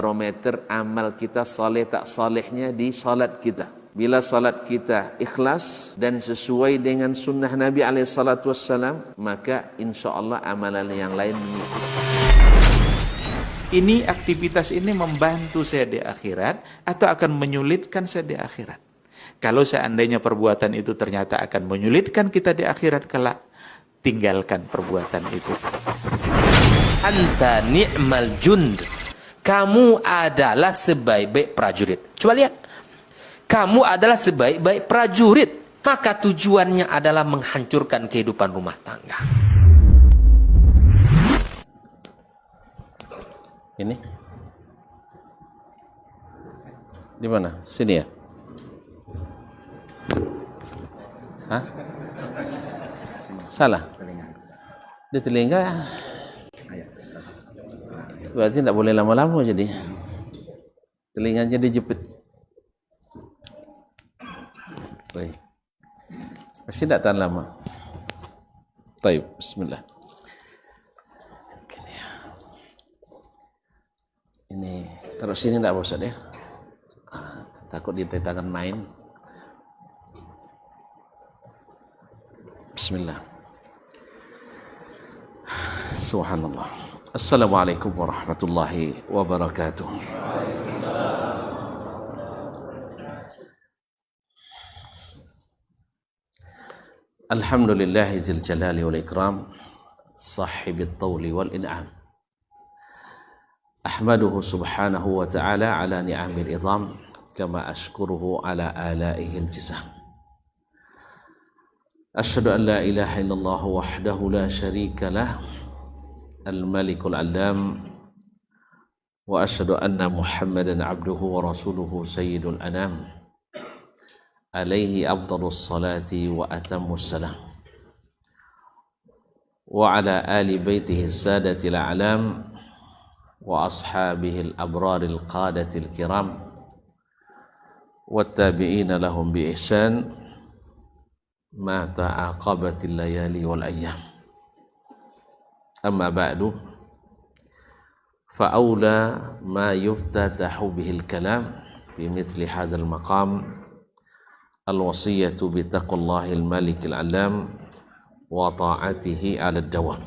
barometer amal kita saleh tak salehnya di salat kita. Bila salat kita ikhlas dan sesuai dengan sunnah Nabi SAW, maka insya Allah amalan yang lain mengikuti. Ini aktivitas ini membantu saya di akhirat atau akan menyulitkan saya di akhirat? Kalau seandainya perbuatan itu ternyata akan menyulitkan kita di akhirat kelak, tinggalkan perbuatan itu. Anta ni'mal jund. Kamu adalah sebaik-baik prajurit. Coba lihat. Kamu adalah sebaik-baik prajurit. Maka tujuannya adalah menghancurkan kehidupan rumah tangga. Ini di mana? Sini ya? Hah? Salah? Di telinga. Berarti tidak boleh lama-lama jadi. Telinganya dijepit. Baik. Pasti tidak tahan lama. Baik, bismillah. Ini terus sini tidak bosan ya? Takut di tangan main. Bismillah. Subhanallah. Assalamualaikum warahmatullahi wabarakatuh. Alhamdulillahi zil jalali wal ikram, sahibit tawli wal in'am. Ahmaduhu subhanahu wa ta'ala ala ni'amil idham, kama ashkuruhu ala alaihil jisam. Ashhadu an la ilaha illallah wahdahu la sharika lah, al-malikul alam, wa ashhadu anna muhammadan abduhu wa rasuluhu sayyidul anam, alaihi afdalus salati wa atammus salam, wa ala ali baitihi sadatil a'lam, wa ashabihil abraril qadatil kiram, wa tabi'ina lahum bi ihsan ma ta'aqabatil layali wal ayyam. Amma ba'du, fa awla ma yuftatahu bihil kalam fi mithli hadzal maqam al-wasiyatu bi taqwallahil malikil alam wa ta'atihi 'ala ad-dawam.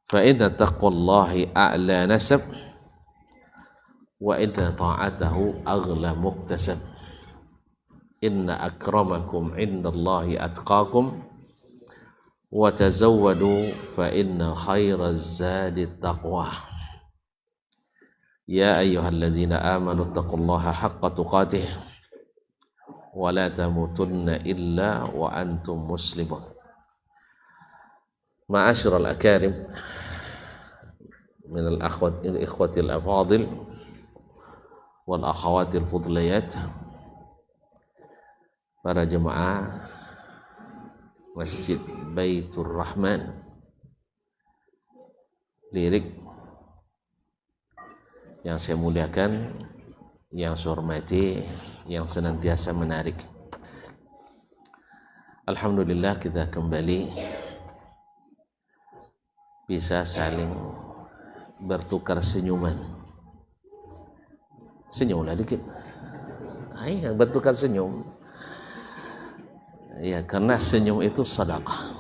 Fa inna taqwallahi a'la nasab wa inna ta'atahu aghla muktasab. Inna akramakum 'indallahi atqakum wa tazawwadu fa inna khairaz zadi taqwa. Ya ayyuhalladzina amanu taqullaha haqqa tuqatih wa la tamutunna illa wa antum muslimun. Ma'asyiral akarim min al-ikhwatil afadil wal akhawatil fudliyat, para jemaah Masjid Baitur Rahman Lirik yang saya muliakan, yang saya hormati, yang senantiasa menarik. Alhamdulillah kita kembali bisa saling bertukar senyuman. Senyumlah dikit. Ayo bertukar senyum. Ya, karena senyum itu sedekah.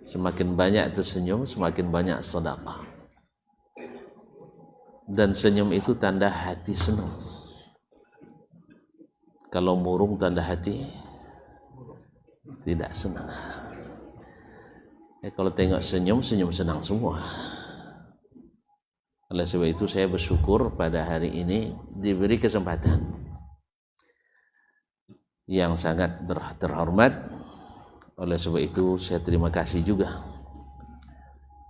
Semakin banyak tersenyum, semakin banyak sedekah. Dan senyum itu tanda hati senang. Kalau murung tanda hati tidak senang. Kalau tengok senyum, senyum senang semua. Oleh sebab itu saya bersyukur pada hari ini diberi kesempatan yang sangat terhormat. Oleh sebab itu saya terima kasih juga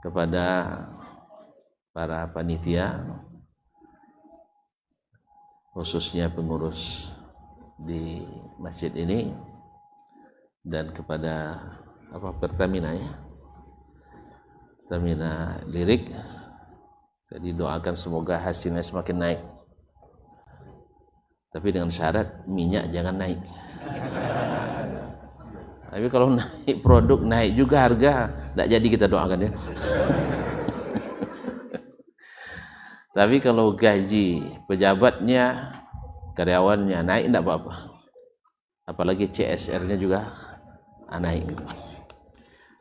kepada para panitia, khususnya pengurus di masjid ini, dan kepada Pertamina ya, Pertamina Lirik. Jadi doakan semoga hasilnya semakin naik. Tapi dengan syarat minyak jangan naik. Tapi kalau naik produk, naik juga harga, tidak jadi kita doakan ya. Tapi kalau gaji pejabatnya, karyawannya naik tidak apa-apa. Apalagi CSR-nya juga naik.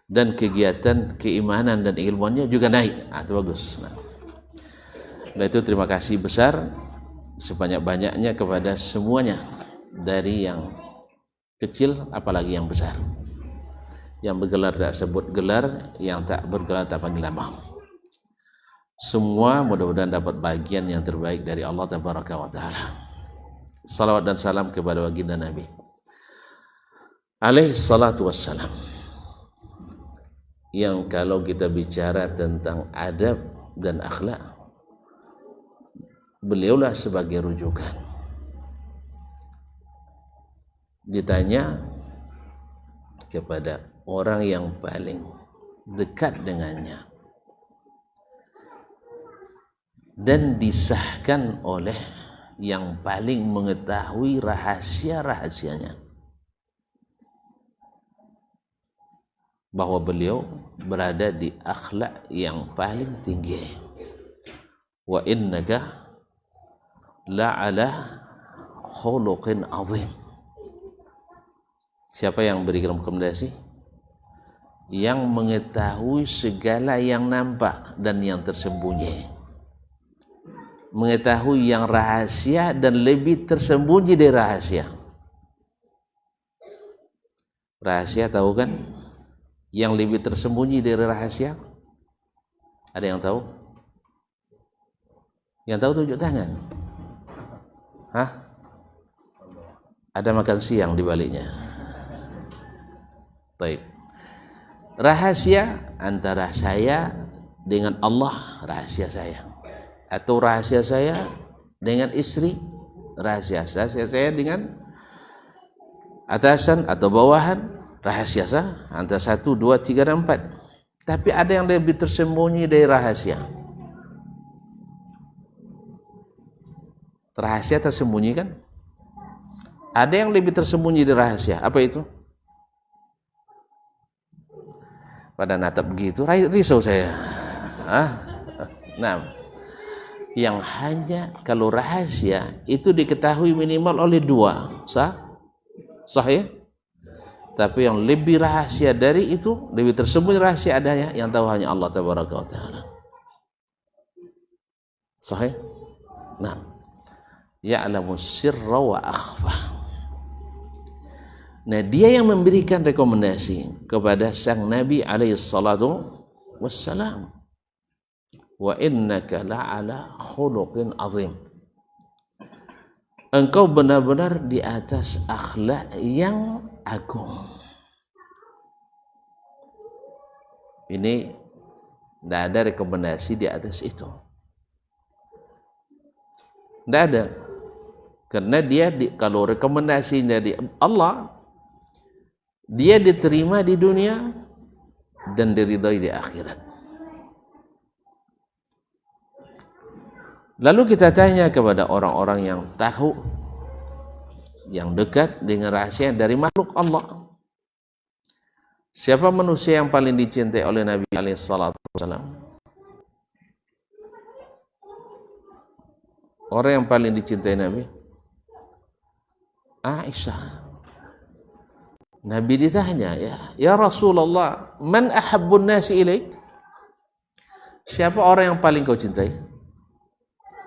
Dan kegiatan keimanan dan ilmuannya juga naik. Itu bagus. Nah itu terima kasih besar sebanyak-banyaknya kepada semuanya, dari yang kecil apalagi yang besar. Yang bergelar tak sebut gelar, yang tak bergelar tak panggil nama. Semua mudah-mudahan dapat bagian yang terbaik dari Allah Tabaraka wa Ta'ala. Salawat dan salam kepada baginda Nabi alaihi salatu wassalam, yang kalau kita bicara tentang adab dan akhlak, beliaulah sebagai rujukan. Ditanya kepada orang yang paling dekat dengannya dan disahkan oleh yang paling mengetahui rahasia-rahasianya, bahwa beliau berada di akhlak yang paling tinggi. Wa innaka la'ala khuluqin azim. Siapa yang berikan rekomendasi? Yang mengetahui segala yang nampak dan yang tersembunyi, mengetahui yang rahasia dan lebih tersembunyi dari rahasia. Rahasia tahu kan? Yang lebih tersembunyi dari rahasia, ada yang tahu? Yang tahu tunjuk tangan. Hah? Ada makan siang di baliknya. Baik. Rahasia antara saya dengan Allah, rahasia saya. Atau rahasia saya dengan istri, rahasia saya dengan atasan atau bawahan, rahasia sah antara 1, 2, 3, dan 4. Tapi ada yang lebih tersembunyi dari rahasia. Rahasia tersembunyi kan? Ada yang lebih tersembunyi dari rahasia. Apa itu? Pada natap begitu, risau saya. Nah, yang hanya kalau rahasia itu diketahui minimal oleh 2. Sah ya? Tapi yang lebih rahasia dari itu, lebih tersembunyi rahasia adanya, yang tahu hanya Allah Tabaraka wa Ta'ala. Sahih? Nah, ya'lamu sirra wa akhfa. Nah, dia yang memberikan rekomendasi kepada sang Nabi alaihi salatu wassalam. Wa innaka la'ala khuluqin azim. Engkau benar-benar di atas akhlak yang agung. Ini tidak ada rekomendasi di atas itu. Tidak ada. Karena dia kalau rekomendasinya di Allah, dia diterima di dunia dan diridhai di akhirat. Lalu kita tanya kepada orang-orang yang tahu, yang dekat dengan rahasia dari makhluk Allah. Siapa manusia yang paling dicintai oleh Nabi SAW? Orang yang paling dicintai Nabi? Aisyah. Nabi ditanya, ya Rasulullah, man ahabbun nasi ilaik? Siapa orang yang paling kau cintai?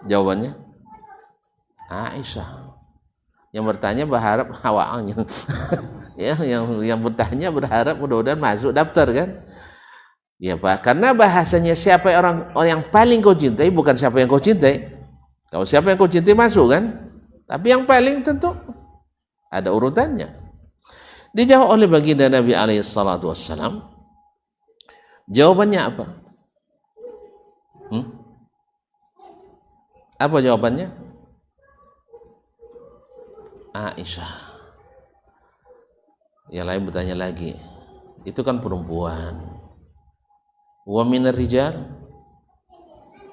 Jawabannya Aisyah. Yang bertanya berharap hawaannya. Ya, yang bertanya berharap mudah-mudahan masuk daftar kan? Ya Pak, karena bahasanya siapa orang yang paling kau cintai, bukan siapa yang kau cintai. Kalau siapa yang kau cintai masuk kan? Tapi yang paling tentu ada urutannya. Dijawab oleh baginda Nabi alaihi salatu wassalam. Jawabannya apa? Apa jawabannya? Aisyah. Yang lain bertanya lagi, itu kan perempuan. Wa minar rijal,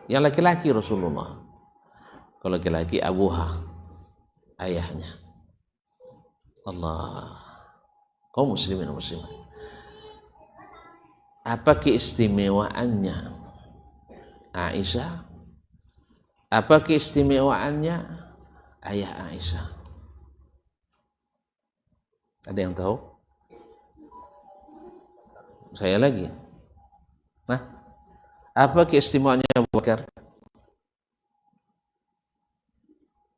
yang laki-laki Rasulullah. Kalau laki-laki abuha, ayahnya. Allah, kaum muslimin muslimat. Apa keistimewaannya Aisyah Apa keistimewaannya ayah Aisyah? Ada yang tahu? Saya lagi. Nah, apa keistimewaannya Abu Bakar?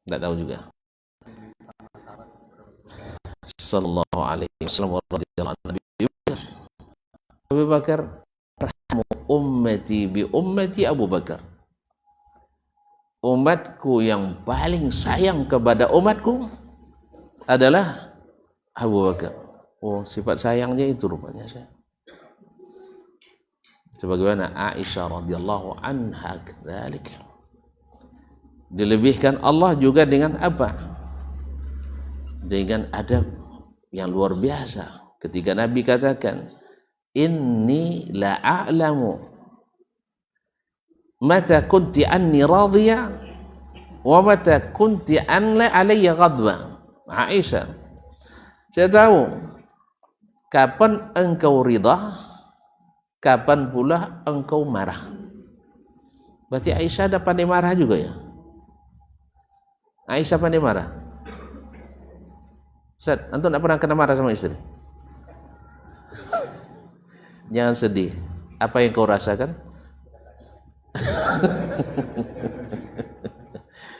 Tidak tahu juga. Sallallahu alaihi wasallam wa radhiyallahu anhu. Abu Bakar, rahmu ummati bi ummati Abu Bakar. Umatku yang paling sayang kepada umatku adalah Abu Bakar. Oh, sifat sayangnya itu rupanya saya. Sebagaimana Aisyah radhiyallahu anha kadzalik. Dilebihkan Allah juga dengan apa? Dengan adab yang luar biasa. Ketika Nabi katakan, "Inni la a'lamu mata kunti anni radhiya wa mata kunti an la alayya ghadba." Aisyah, saya tahu kapan engkau ridha, kapan pula engkau marah. Berarti Aisyah ada pandai marah juga ya? Aisyah pandai marah. Ustaz, antum tak pernah kena marah sama istri? Jangan sedih. Apa yang kau rasakan?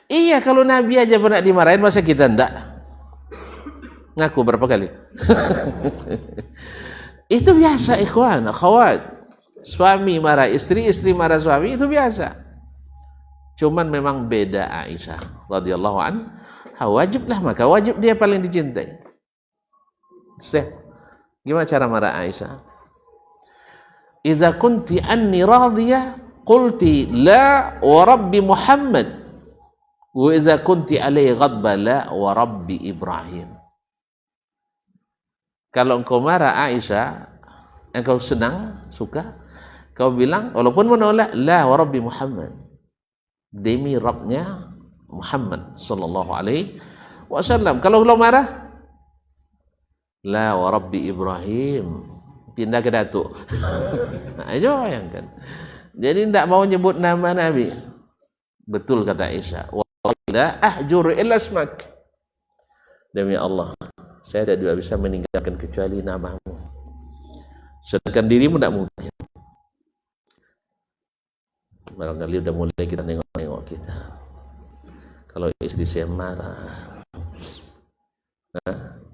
Iya, kalau Nabi aja pernah dimarahin, masa kita enggak? Ngaku berapa kali? Itu biasa, ikhwan, akhwat. Suami marah istri, istri marah suami, itu biasa. Cuman memang beda Aisyah radhiyallahu anha. Wajiblah, maka wajib dia paling dicintai. Gimana cara marah Aisyah? Idza kunti anni radhiyah qulti la wa rabbi Muhammad wa idza kunti alai ghadba la wa rabbi Ibrahim. Kalau engkau marah Aisyah, engkau senang, suka, kau bilang walaupun menolak, la wa rabbi Muhammad, demi Rabbnya Muhammad sallallahu alaihi wasallam. Kalau belum marah, la wa rabbi Ibrahim, pindah ke datuk. Ayo bayangkan. Jadi tidak mau nyebut nama Nabi. Betul kata Aisyah, wa la ahjuru illa ismak, demi Allah saya tidak bisa meninggalkan kecuali namamu, sedangkan dirimu tidak mungkin. Barangkali udah mulai kita nengok-nengok kita. Kalau istri saya marah,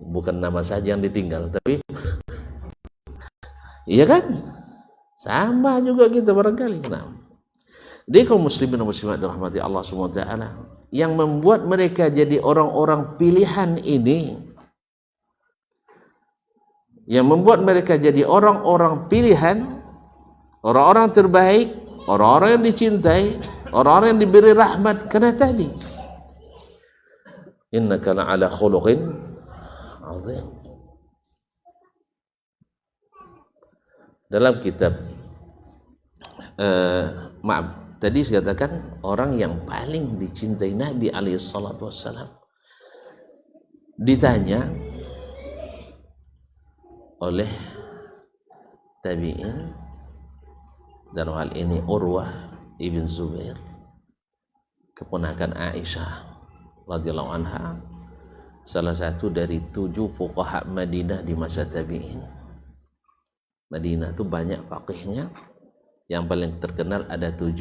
bukan nama saja yang ditinggal, tapi iya kan? Sama juga kita barangkali. Nah, dia kaum muslimin dan muslimat dirahmati Allah Subhanahu wa taala, yang membuat mereka jadi orang-orang pilihan ini, yang membuat mereka jadi orang-orang pilihan, orang-orang terbaik, orang-orang yang dicintai, orang-orang yang diberi rahmat, karena tadi innaka la'ala khuluqin azim. Dalam kitab maaf, tadi saya katakan orang yang paling dicintai Nabi alaihi salatu wassalam ditanya oleh tabi'in, dalam hal ini Urwah ibn Zubair, keponakan Aisyah radhiyallahu anha, salah satu dari 7 fuqaha Madinah di masa tabi'in. Madinah itu banyak faqihnya, yang paling terkenal ada 7,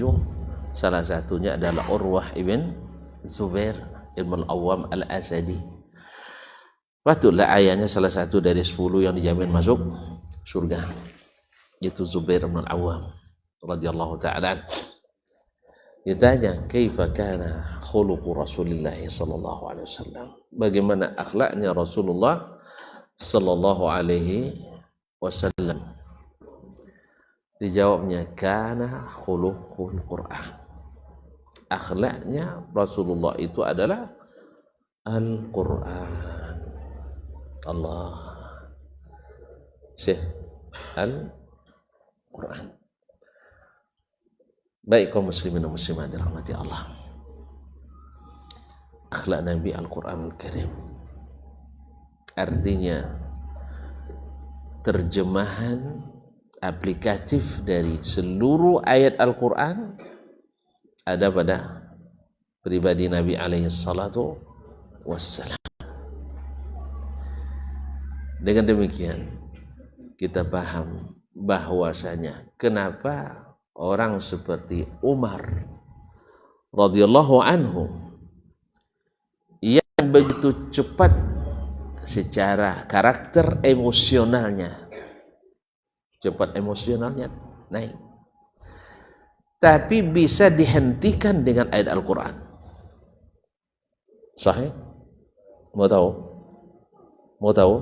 salah satunya adalah Urwah ibn Zubair ibn al-Awwam al-Asadi. Patutlah ayahnya salah satu dari 10 yang dijamin masuk surga, itu Zubair ibn al-Awwam radhiyallahu ta'ala. Ditanya, kaifa kana khuluqu Rasulillah sallallahu alaihi wasallam, bagaimana akhlaknya Rasulullah sallallahu alaihi wasallam? Dijawabnya, kana khuluqul Quran, akhlaknya Rasulullah itu adalah Al-Quran. Allah, Syekh, Al-Quran. Baik kaum muslimin dan muslimat dirahmati Allah, akhlak Nabi Al-Quranul Karim, artinya terjemahan aplikatif dari seluruh ayat Al-Quran ada pada pribadi Nabi alaihi salatu wassalam. Dengan demikian kita paham bahwasanya kenapa orang seperti Umar radhiyallahu anhu yang begitu cepat secara karakter emosionalnya, cepat emosionalnya naik, tapi bisa dihentikan dengan ayat Al-Quran. Sahih? Mau tahu? Mau tahu?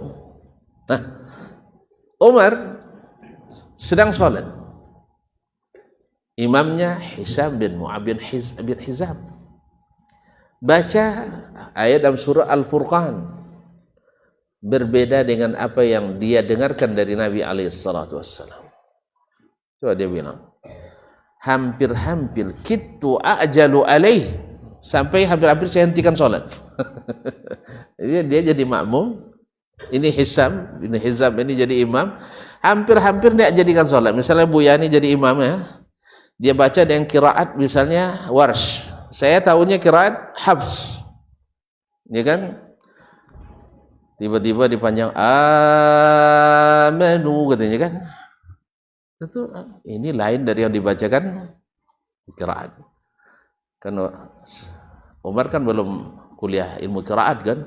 Nah, Umar sedang sholat, imamnya Hisam bin Mu'ab bin Hizam baca ayat dalam surah Al-Furqan berbeda dengan apa yang dia dengarkan dari Nabi alaihissalatu wassalam. Coba dia bilang, hampir-hampir kitu ajalu alaih, sampai hampir-hampir saya hentikan sholat. Dia jadi makmum, ini Hizam ini jadi imam, hampir-hampir dia jadikan sholat. Misalnya Bu Yani jadi imam ya, dia baca dengan kiraat misalnya Warsh, saya tahunya kiraat Habs, ya kan? Tiba-tiba dipanjang amanu katanya kan, tentu ini lain dari yang dibacakan kiraat. Karena Umar kan belum kuliah ilmu kiraat kan,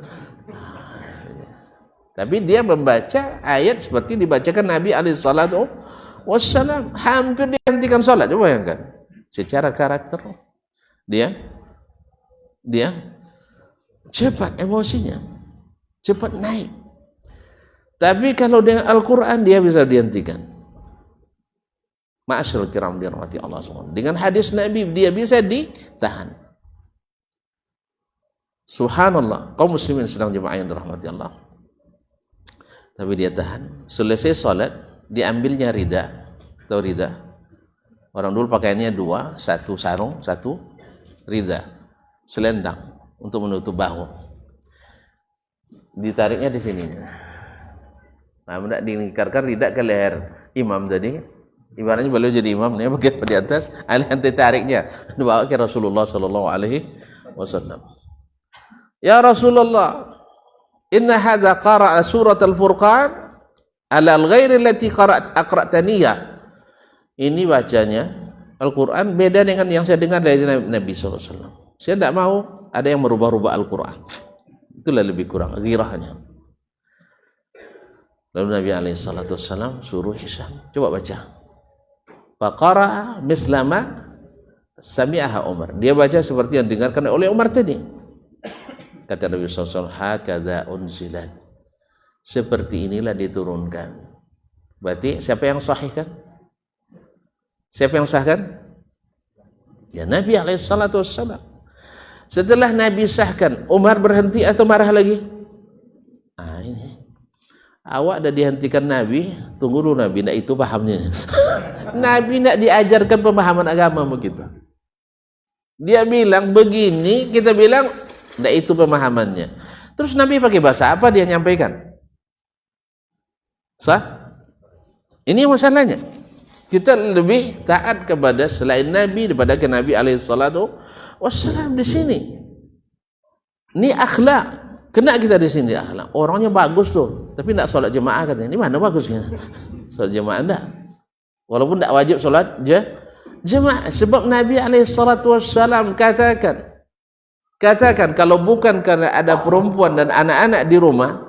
tapi dia membaca ayat seperti dibacakan Nabi alaihissalatu wassalam, hampir dihentikan sholat. Coba bayangkan, secara karakter dia cepat emosinya, cepat naik. Tapi kalau dengan Al-Quran dia bisa dihentikan. Ma'asyarul kiram dirahmati Allah SWT. Dengan hadis Nabi dia bisa ditahan. Subhanallah, kaum muslimin sedang jemaah yang dirahmati Allah, tapi dia tahan. Selesai sholat diambilnya rida atau rida. Orang dulu pakaiannya dua, satu sarung, satu rida, selendang untuk menutup bahu. Ditariknya di sini. Nah, hendak diingkarkan rida ke leher imam tadi. Ibaratnya beliau jadi imam, nih bagian di atas, nanti tariknya dibawa ke Rasulullah sallallahu alaihi wasallam. Ya Rasulullah, inna hadza qara'a surat Al-Furqan ala al-ghairi allati aqra'taniyah. Ini bacanya Al-Quran beda dengan yang saya dengar dari Nabi sallallahu alaihi wasallam. Saya tidak mau ada yang merubah-rubah Al-Quran. Itulah lebih kurang ghirahnya. Lalu Nabi alaihi salatu wasallam suruh Hisham, coba baca. Faqara'a mislama sami'aha Umar. Dia baca seperti yang dengarkan oleh Umar tadi. Kata Nabi SAW, hakadha unzilat, seperti inilah diturunkan. Berarti siapa yang sahihkan? Siapa yang sahkan? Ya Nabi SAW. Setelah Nabi sahkan, Umar berhenti atau marah lagi? Ah ini, awak dah dihentikan Nabi, tunggu dulu Nabi, nak itu pahamnya. Nabi nak diajarkan pemahaman agama begitu. Dia bilang begini, kita bilang nah itu pemahamannya. Terus Nabi pakai bahasa apa dia nyampaikan? Sah? Ini masalahnya. Kita lebih taat kepada selain Nabi daripada ke Nabi alaihissalatu wassalam di sini. Ini akhlak. Kena kita di sini akhlak. Orangnya bagus tuh, tapi tidak sholat jemaah katanya. Ini mana bagusnya? Sholat jemaah enggak. Walaupun tidak wajib sholat jemaah. Sebab Nabi alaihissalatu wassalam katakan kalau bukan karena ada perempuan dan anak-anak di rumah,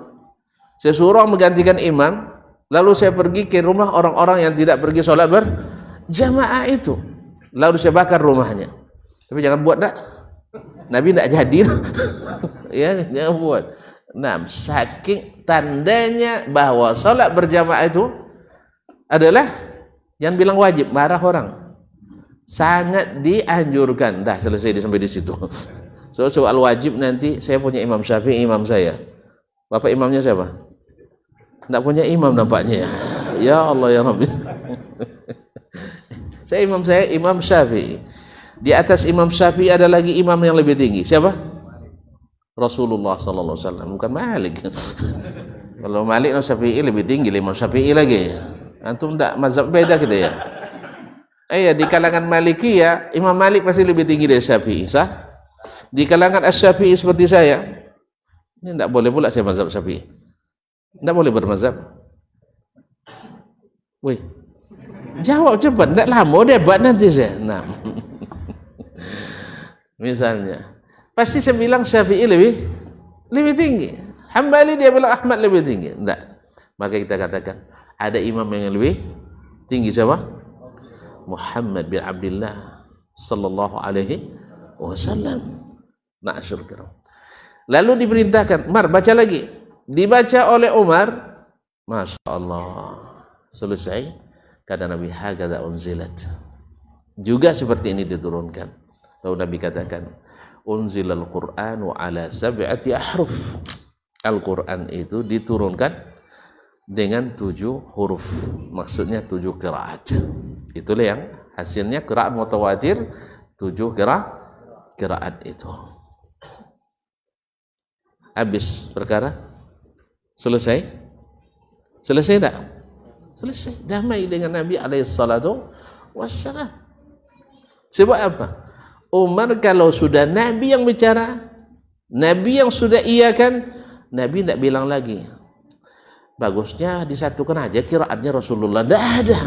saya suruh menggantikan imam, lalu saya pergi ke rumah orang-orang yang tidak pergi sholat berjamaah itu, lalu saya bakar rumahnya. Tapi jangan buat dah, Nabi tidak jadi. Ya, jangan buat. Nah, saking tandanya bahwa sholat berjamaah itu adalah yang bilang wajib, marah orang. Sangat dianjurkan. Dah selesai sampai di situ. Soal wajib nanti saya punya Imam Syafi'i, imam saya. Bapak imamnya siapa? Tidak punya imam nampaknya. Ya Allah ya Rabbi. Saya Imam Syafi'i. Di atas Imam Syafi'i ada lagi imam yang lebih tinggi. Siapa? Rasulullah sallallahu alaihi wasallam, bukan Malik. Kalau Malik dan Syafi'i lebih tinggi, Imam Syafi'i lagi. Antum tidak mazhab beda kita ya. Di kalangan Maliki ya, Imam Malik pasti lebih tinggi dari Syafi'i, sah? Di kalangan Asy-Syafi'i seperti saya, ini tidak boleh pula saya mazhab Syafi'i. Tidak boleh bermazhab. Wih, jawab cepat, tidak lama debat nanti saya. Nah, misalnya, pasti saya bilang Syafi'i lebih tinggi. Hambali dia bilang Ahmad lebih tinggi. Tidak. Maka kita katakan ada imam yang lebih tinggi siapa? Muhammad bin Abdullah sallallahu alaihi wasallam. Na'syur kiram. Lalu diperintahkan, Mar baca lagi. Dibaca oleh Umar, Masya Allah, selesai. Kata Nabi, hakadha unzilat. Juga seperti ini diturunkan. Lalu Nabi katakan, unzilal Qur'anu ala sab'ati ahruf. Al-Quran itu diturunkan dengan 7 huruf. Maksudnya 7 qiraat. Itulah yang hasilnya qiraat mutawatir, 7 qiraat itu. Habis perkara? Selesai? Selesai tak? Selesai. Damai dengan Nabi alaihissalatu wassalam. Sebab apa? Umar kalau sudah Nabi yang bicara, Nabi yang sudah iakan, Nabi tidak bilang lagi. Bagusnya disatukan aja qiraatnya Rasulullah. Tidak ada.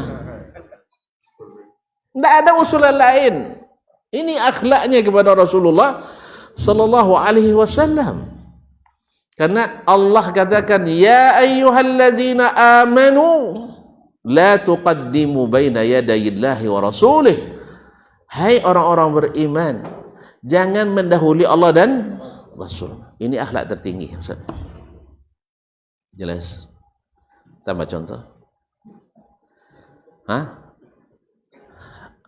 Tidak ada usulan lain. Ini akhlaknya kepada Rasulullah sallallahu alaihi wasallam. Karena Allah katakan, ya ayyuhalladzina amanu la tuqaddimu baina yadayillahi wa rasulih. Hai orang-orang beriman, jangan mendahului Allah dan Rasul. Ini akhlak tertinggi. Ustaz. Jelas? Tambah contoh. Hah?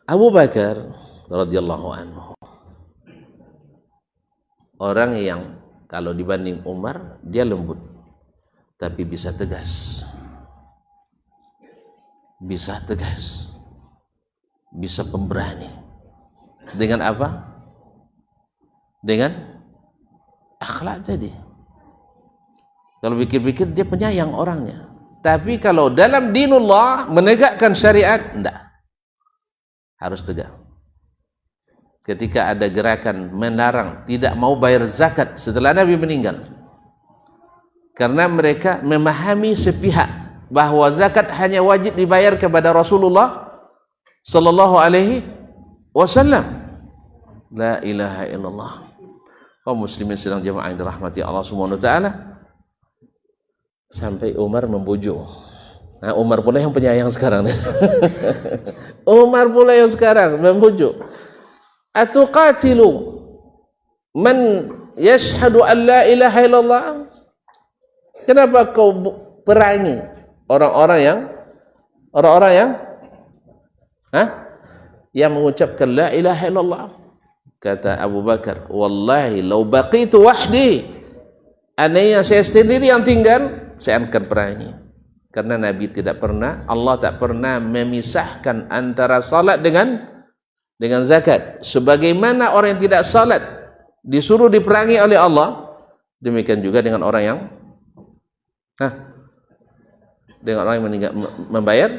Abu Bakar radhiyallahu anhu, orang yang kalau dibanding Umar dia lembut, tapi bisa tegas, bisa pemberani. Dengan apa? Dengan akhlak tadi. Kalau pikir-pikir dia penyayang orangnya. Tapi kalau dalam dinullah menegakkan syariat, enggak. Harus tegak. Ketika ada gerakan melarang tidak mau bayar zakat setelah Nabi meninggal, karena mereka memahami sepihak bahwa zakat hanya wajib dibayar kepada Rasulullah sallallahu alaihi wasallam. La ilaha illallah. Kaum muslimin sedang jemaah yang dirahmati Allah Subhanahu wa taala. Sampai Umar membujuk. Nah, Umar pula yang penyayang sekarang. Umar pula yang sekarang membujuk. Atuqatilu man yashhadu an la ilaha illallah? Kenapa kau perangi orang-orang yang mengucapkan la ilaha illallah? Kata Abu Bakar, wallahi law baqitu wahdi, andainya saya sendiri yang tinggal, saya akan perangi. Karena Nabi tidak pernah, Allah tak pernah memisahkan antara salat dengan zakat. Sebagaimana orang yang tidak salat disuruh diperangi oleh Allah, demikian juga dengan orang yang meninggal membayar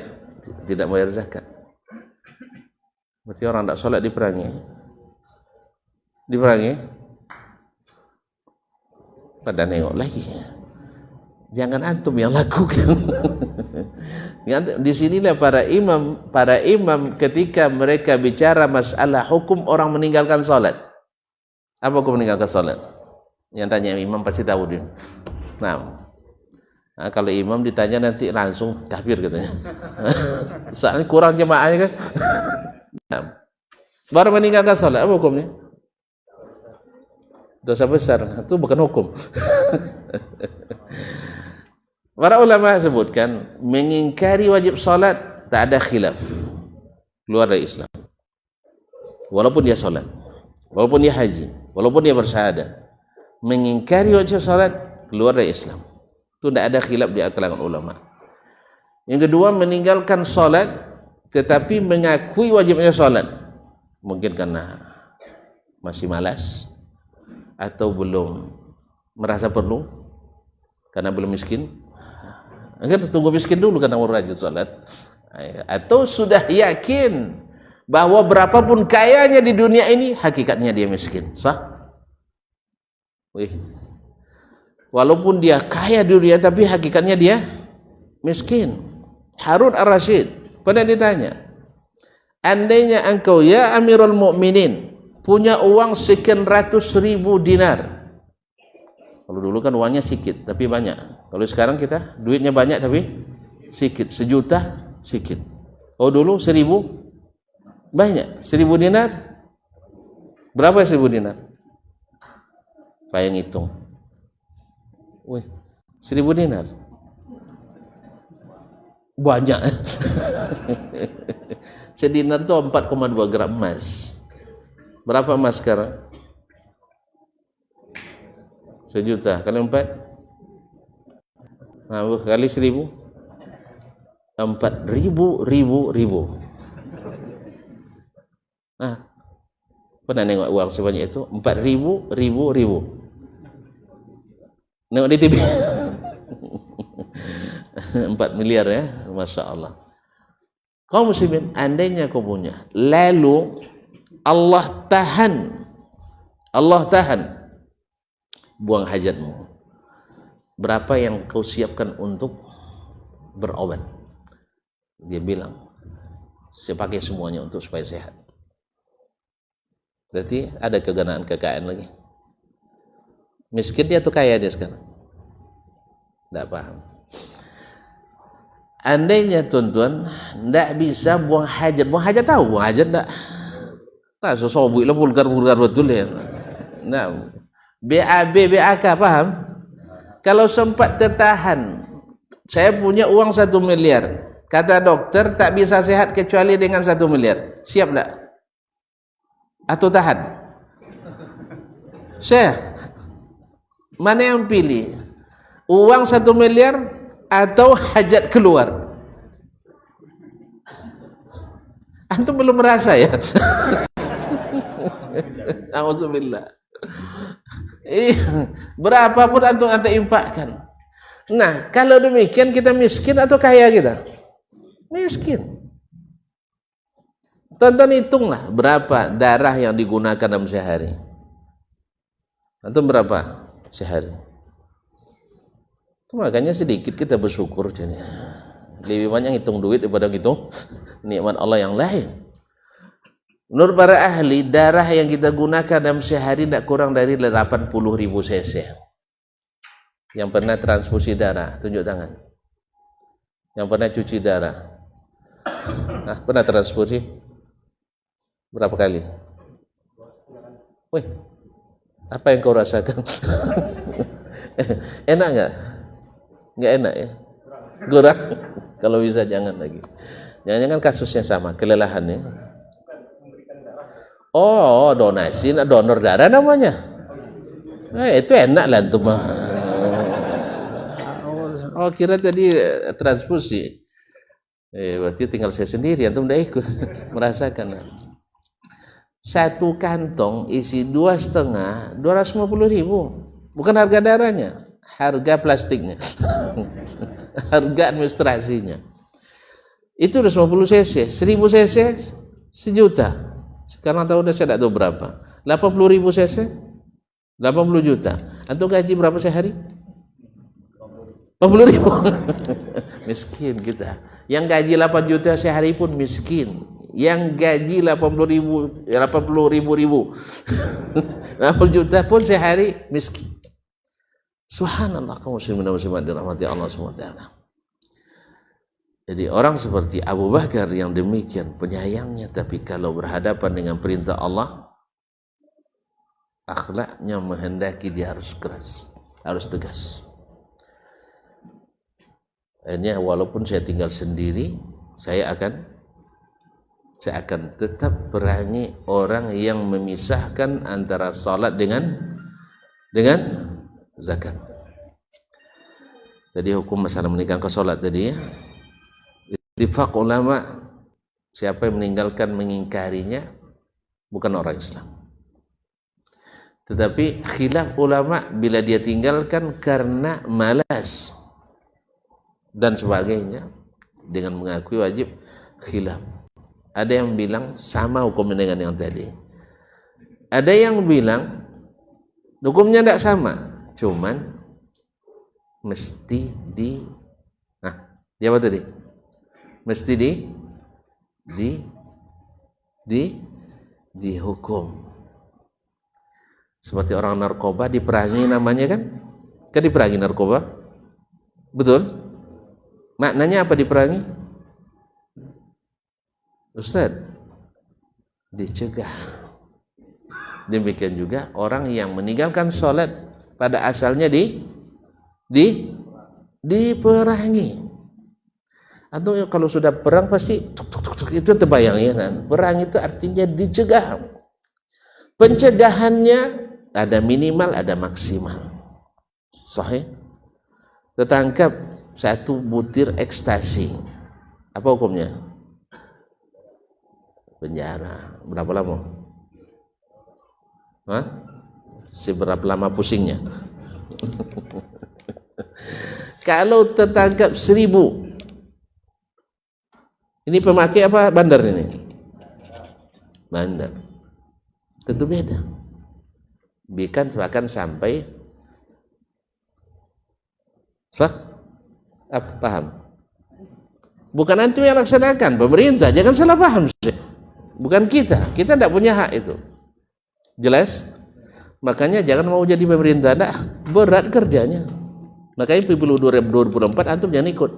tidak membayar zakat. Berarti orang tidak salat diperangi. Pada nengok lagi. Jangan antum yang lakukan. Di sinilah para imam ketika mereka bicara masalah hukum orang meninggalkan salat. Apa hukum meninggalkan salat? Yang tanya imam pasti tahu dia. Nah, kalau imam ditanya nanti langsung kafir katanya. Soalnya kurang jemaahnya kan. Nah, baru meninggalkan salat, apa hukumnya? Dosa besar, itu bukan hukum. Para ulama sebutkan mengingkari wajib salat tak ada khilaf, keluar dari Islam. Walaupun dia salat, walaupun dia haji, walaupun dia bersyahadat, mengingkari wajib salat keluar dari Islam. Itu tidak ada khilaf di kalangan ulama. Yang kedua, meninggalkan salat tetapi mengakui wajibnya salat, mungkin karena masih malas atau belum merasa perlu karena belum miskin. Agar tunggu miskin dulu karena mau rajin salat. Atau sudah yakin bahwa berapapun kayanya di dunia ini hakikatnya dia miskin. Sah? Wih. Walaupun dia kaya dunia tapi hakikatnya dia miskin. Harun ar-Rasyid pernah ditanya, andainya engkau ya Amirul Mukminin punya uang sekian ratus ribu dinar. Kalau dulu kan uangnya sedikit tapi banyak. Kalau sekarang kita duitnya banyak tapi sedikit. 1 juta sedikit. Oh dulu 1000 banyak. 1000 dinar berapa 1000 dinar? Payah ngitung. Wih, 1000 dinar banyak. Sedinar itu 4,2 gram emas. Berapa emas sekarang? 1 juta kali 4, nah, kali 1000, 4.000. Ah, pernah nengok uang sebanyak itu? 4.000. Nengok di TV. 4 miliar ya, Masya Allah. Kau muslimin, andainya kau punya, lalu Allah tahan buang hajatmu, berapa yang kau siapkan untuk berobat? Dia bilang, saya pakai semuanya untuk supaya sehat. Berarti ada kekayaan lagi. Miskin dia atau kaya dia sekarang? Tidak paham. Andainya tuan-tuan tidak bisa buang hajat tahu buang hajat tidak? Tak sesobui lah vulgar betul ya. Nah, BAK paham? Kalau sempat tertahan, saya punya uang 1 miliar, kata dokter tak bisa sehat kecuali dengan 1 miliar, siap tak? Atau tahan? Syekh, mana yang pilih? Uang 1 miliar atau hajat keluar? Antum belum merasa ya? Alhamdulillah. Berapapun antum infakkan. Nah, kalau demikian kita miskin atau kaya kita? Miskin. Tonton hitunglah berapa darah yang digunakan dalam sehari. Antum berapa sehari? Itu makanya sedikit kita bersyukur jadi. Lebih banyak hitung duit daripada hitung nikmat Allah yang lain. Menurut para ahli, darah yang kita gunakan dalam sehari tidak kurang dari 80.000 cc. Yang pernah transfusi darah, tunjuk tangan. Yang pernah cuci darah. Nah, pernah transfusi? Berapa kali? Wih, apa yang kau rasakan? Enak nggak? Nggak enak ya? Kurang? Kalau bisa jangan lagi. Jangan-jangan kasusnya sama, kelelahan ya. Oh, donasi, donor darah namanya. Itu enak lah tuh mah. Oh, kira tadi transfusi. Berarti tinggal saya sendiri, antum udah ikut merasakan. 1 kantong isi 2,5, 250.000. Bukan harga darahnya, harga plastiknya. Harga administrasinya. Itu 250 cc, 1000 cc 1 juta. Sekarang tahu udah saya tidak tahu berapa. 80.000 cc 80 juta. Antum gaji berapa sehari? 80.000. Miskin kita. Yang gaji 8 juta sehari pun miskin. Yang gaji 80.000 80 juta pun sehari miskin. Subhanallah, kaum muslimin dan muslimat dirahmati Allah SWT. Jadi orang seperti Abu Bakar yang demikian penyayangnya, tapi kalau berhadapan dengan perintah Allah, akhlaknya menghendaki dia harus keras, harus tegas. Akhirnya walaupun saya tinggal sendiri, saya akan tetap perangi orang yang memisahkan antara salat dengan zakat. Tadi hukum masalah meninggalkan salat tadi ya. Ittifaq ulama, siapa yang meninggalkan mengingkarinya bukan orang Islam. Tetapi khilaf ulama bila dia tinggalkan karena malas dan sebagainya dengan mengakui wajib, khilaf. Ada yang bilang sama hukumnya dengan yang tadi. Ada yang bilang Hukumnya tidak sama, cuman mesti dia apa tadi? Mesti dihukum. Seperti orang narkoba diperangi namanya kan? Kan diperangi narkoba, betul? Maknanya apa diperangi? Ustaz, dicegah. Demikian juga orang yang meninggalkan sholat pada asalnya diperangi. Atau kalau sudah perang pasti itu terbayang ya kan? Perang itu artinya dicegah. Pencegahannya ada minimal, ada maksimal. Sahih? Tertangkap 1 butir ekstasi, apa hukumnya? Penjara. Berapa lama? Seberapa lama pusingnya? Kalau tertangkap 1000, ini pemakai apa bandar ini? Bandar. Tentu beda. Bahkan sampai paham? Bukan antum yang laksanakan, pemerintah. Jangan salah paham. Bukan kita tidak punya hak itu. Jelas? Makanya jangan mau jadi pemerintah, berat kerjanya. Makanya pemilu 2024 antum jangan ikut.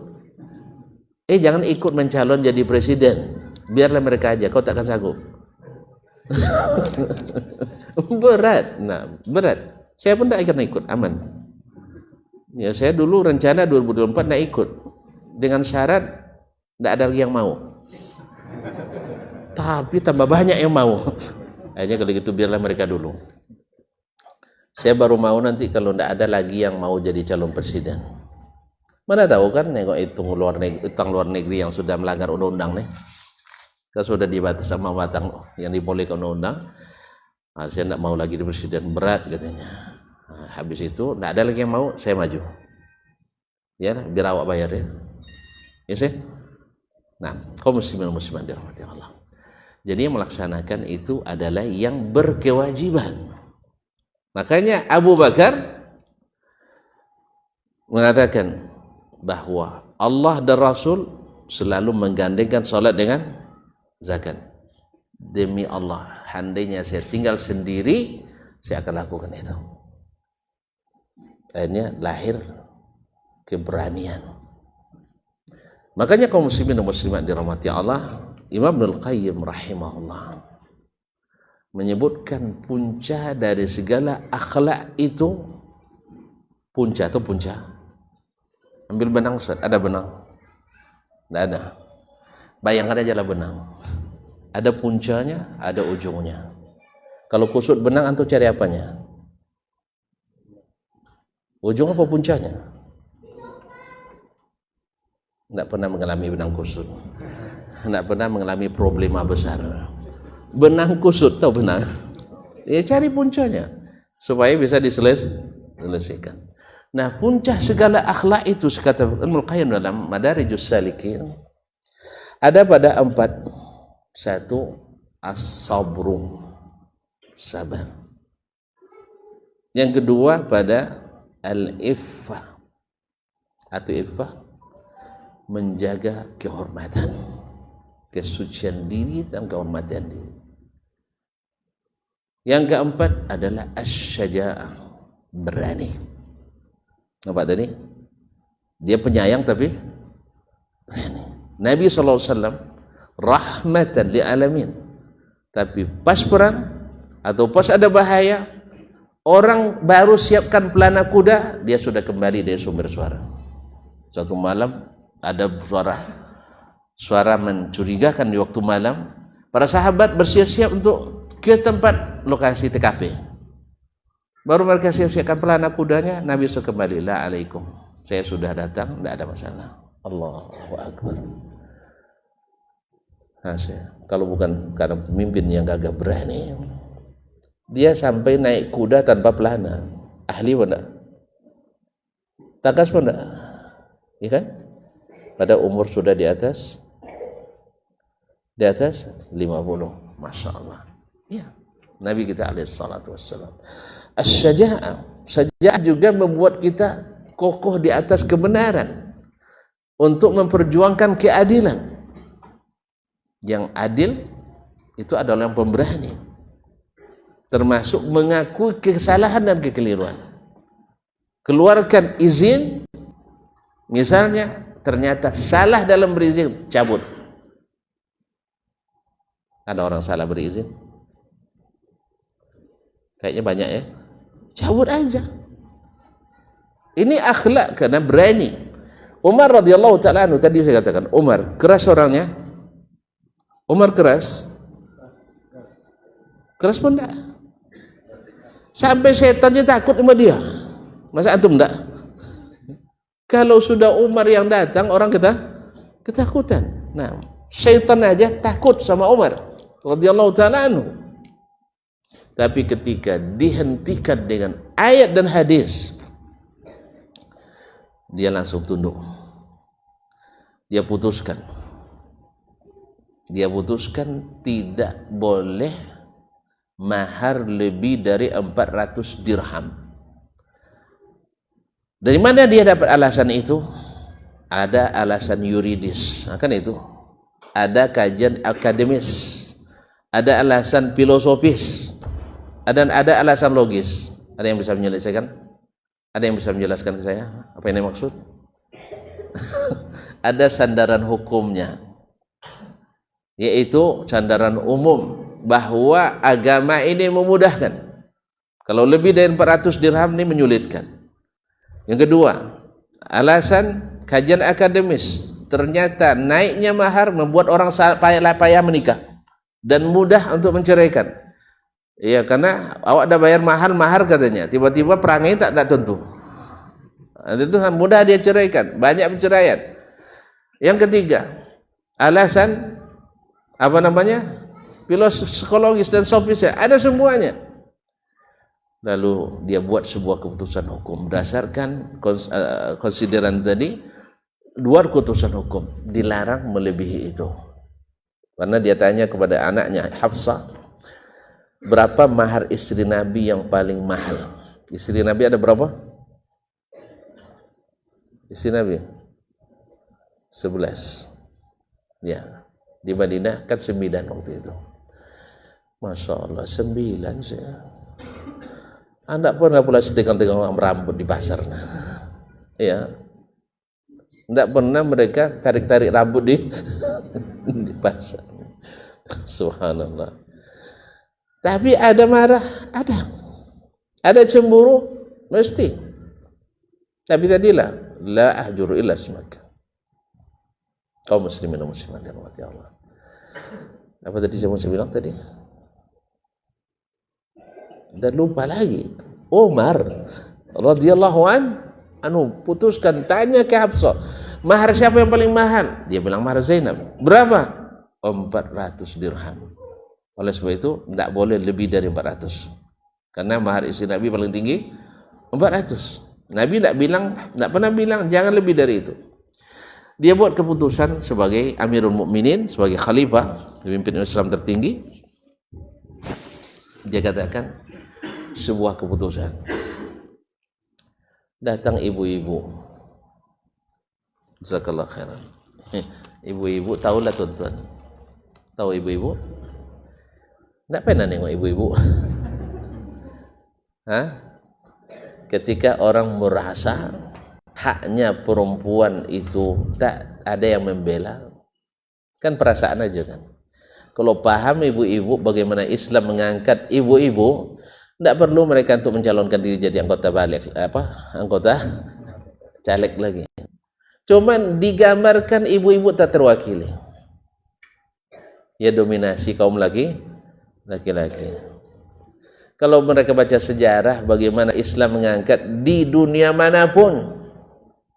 Jangan ikut mencalon jadi presiden. Biarlah mereka aja, kau takkan sanggup. Berat. Berat. Saya pun tak akan ikut, aman. Ya, saya dulu rencana 2024 nak ikut. Dengan syarat tidak ada yang mau. Tapi tambah banyak yang mau. Akhirnya kalau gitu biarlah mereka dulu. Saya baru mau nanti kalau tidak ada lagi yang mau jadi calon presiden. Mana tahu kan nengok utang luar negeri yang sudah melanggar undang-undang nih. Kan sudah dibatas sama batang yang dibolehkan undang-undang. Saya tidak mau lagi jadi presiden, berat katanya. Habis itu tidak ada lagi yang mau, saya maju. Ya, biar awak bayar ya. Ya sih. Nah, kaum muslimin muslimat dirahmati Allah. Jadi yang melaksanakan itu adalah yang berkewajiban. Makanya Abu Bakar mengatakan bahwa Allah dan Rasul selalu menggandengkan salat dengan zakat. Demi Allah, andainya saya tinggal sendiri, saya akan lakukan itu. Akhirnya lahir keberanian. Makanya kaum muslimin dan muslimat dirahmati Allah, Imam Ibnul Qayyim rahimahullah menyebutkan punca dari segala akhlak itu, punca atau punca. Ambil benang Ustaz, ada benang? Tidak ada. Bayangkan aja lah benang. Ada puncanya, ada ujungnya. Kalau kusut benang antum cari apanya? Ujung apa puncanya? Tidak pernah mengalami benang kusut. Tidak pernah mengalami problema besar. Benang kusut, tahu benang? Ya cari puncanya supaya bisa diselesaikan. Nah, puncak segala akhlak itu, kata Ibnul Qayyim dalam Madarijus Salikin, ada pada 4. 1, as-sabru, sabar. Yang kedua pada al-iffah atau iffah, menjaga kehormatan, kesucian diri dan kehormatan diri. Yang keempat adalah asy-syaja'ah, berani. Nampak tadi? Dia penyayang tapi berani. Nabi SAW rahmatan lil alamin. Tapi pas perang atau pas ada bahaya, orang baru siapkan pelana kuda, dia sudah kembali dari sumber suara. Satu malam ada suara mencurigakan di waktu malam. Para sahabat bersiap-siap untuk ke tempat lokasi TKP. Baru mereka siap-siapkan pelana kudanya, Nabi SAW kembali, la alaikum, saya sudah datang, tidak ada masalah. Allahu Akbar. Kalau bukan karena pemimpin yang gagah berani, dia sampai naik kuda tanpa pelana. Ahli pun tidak? Takas pun tidak? Ya kan? Pada umur sudah di atas 50. Masya Allah. Ya. Nabi kita alaihissalatu wassalam. Asy-syaja'ah. Syaja'ah juga membuat kita kokoh di atas kebenaran untuk memperjuangkan keadilan. Yang adil itu adalah yang pemberani, termasuk mengakui kesalahan dan kekeliruan. Keluarkan izin, misalnya ternyata salah dalam berizin, cabut. Ada orang salah berizin? Kayaknya banyak ya. Cabut aja. Ini akhlak karena berani. Umar radhiyallahu ta'ala anhu, tadi saya katakan Umar keras orangnya. Umar keras pun enggak. Sampai setannya takut sama dia. Masa antum enggak? Kalau sudah Umar yang datang, orang ketakutan. Nah, syaitan aja takut sama Umar radhiyallahu ta'ala anhu. Tapi ketika dihentikan dengan ayat dan hadis, dia langsung tunduk. Dia putuskan tidak boleh mahar lebih dari 400 dirham. Dari mana dia dapat alasan itu? Ada alasan yuridis, kan itu. Ada kajian akademis, ada alasan filosofis, dan ada alasan logis. Ada yang bisa menyelesaikan? Ada yang bisa menjelaskan ke saya apa ini maksud? Ada sandaran hukumnya, yaitu sandaran umum bahwa agama ini memudahkan. Kalau lebih dari 400 dirham ini menyulitkan. Yang kedua, alasan kajian akademis. Ternyata naiknya mahar membuat orang payah menikah dan mudah untuk menceraikan. Iya, karena awak dah bayar mahar katanya, tiba-tiba perangai tak tentu. Itu mudah dia ceraikan, banyak perceraian. Yang ketiga, alasan psikologis dan sofis, ada semuanya. Lalu dia buat sebuah keputusan hukum berdasarkan konsideran tadi. Luar keputusan hukum, dilarang melebihi itu. Karena dia tanya kepada anaknya Hafsah, berapa mahar istri Nabi yang paling mahal? Istri Nabi ada berapa? Istri Nabi 11. Ya, di Madinah kan 9 waktu itu. Masya Allah, 9 saya. Anda pernah pula setegang-tegang rambut di pasar. Ya, tidak pernah mereka tarik-tarik rambut di pasar. Subhanallah. Tapi ada marah, ada cemburu, mesti. Tapi tadilah, la ahjuru illa ismaka. Kaum muslimin dan muslimat yang dirahmati Allah. Apa tadi saya bilang tadi? Dan lupa lagi. Umar radhiyallahu anhu putuskan, tanya ke Hafsah, mahar siapa yang paling mahal? Dia bilang mahar Zainab. Berapa? 400 dirham. Oleh sebab itu tidak boleh lebih dari 400. Karena mahar istri Nabi paling tinggi 400. Nabi tidak pernah bilang jangan lebih dari itu. Dia buat keputusan sebagai Amirul Mukminin, sebagai khalifah, pemimpin Islam tertinggi. Dia katakan sebuah keputusan. Datang ibu-ibu. Jazakallah khairan. Ibu-ibu tahulah tuan-tuan. Tahu ibu-ibu? Tidak pernah nengok ibu-ibu. Ketika orang merasa haknya perempuan itu tak ada yang membela, kan perasaan aja kan. Kalau paham ibu-ibu bagaimana Islam mengangkat ibu-ibu, tidak perlu mereka untuk mencalonkan diri jadi anggota caleg lagi. Cuman digambarkan ibu-ibu tak terwakili. Ya dominasi kaum laki-laki. Kalau mereka baca sejarah bagaimana Islam mengangkat di dunia manapun,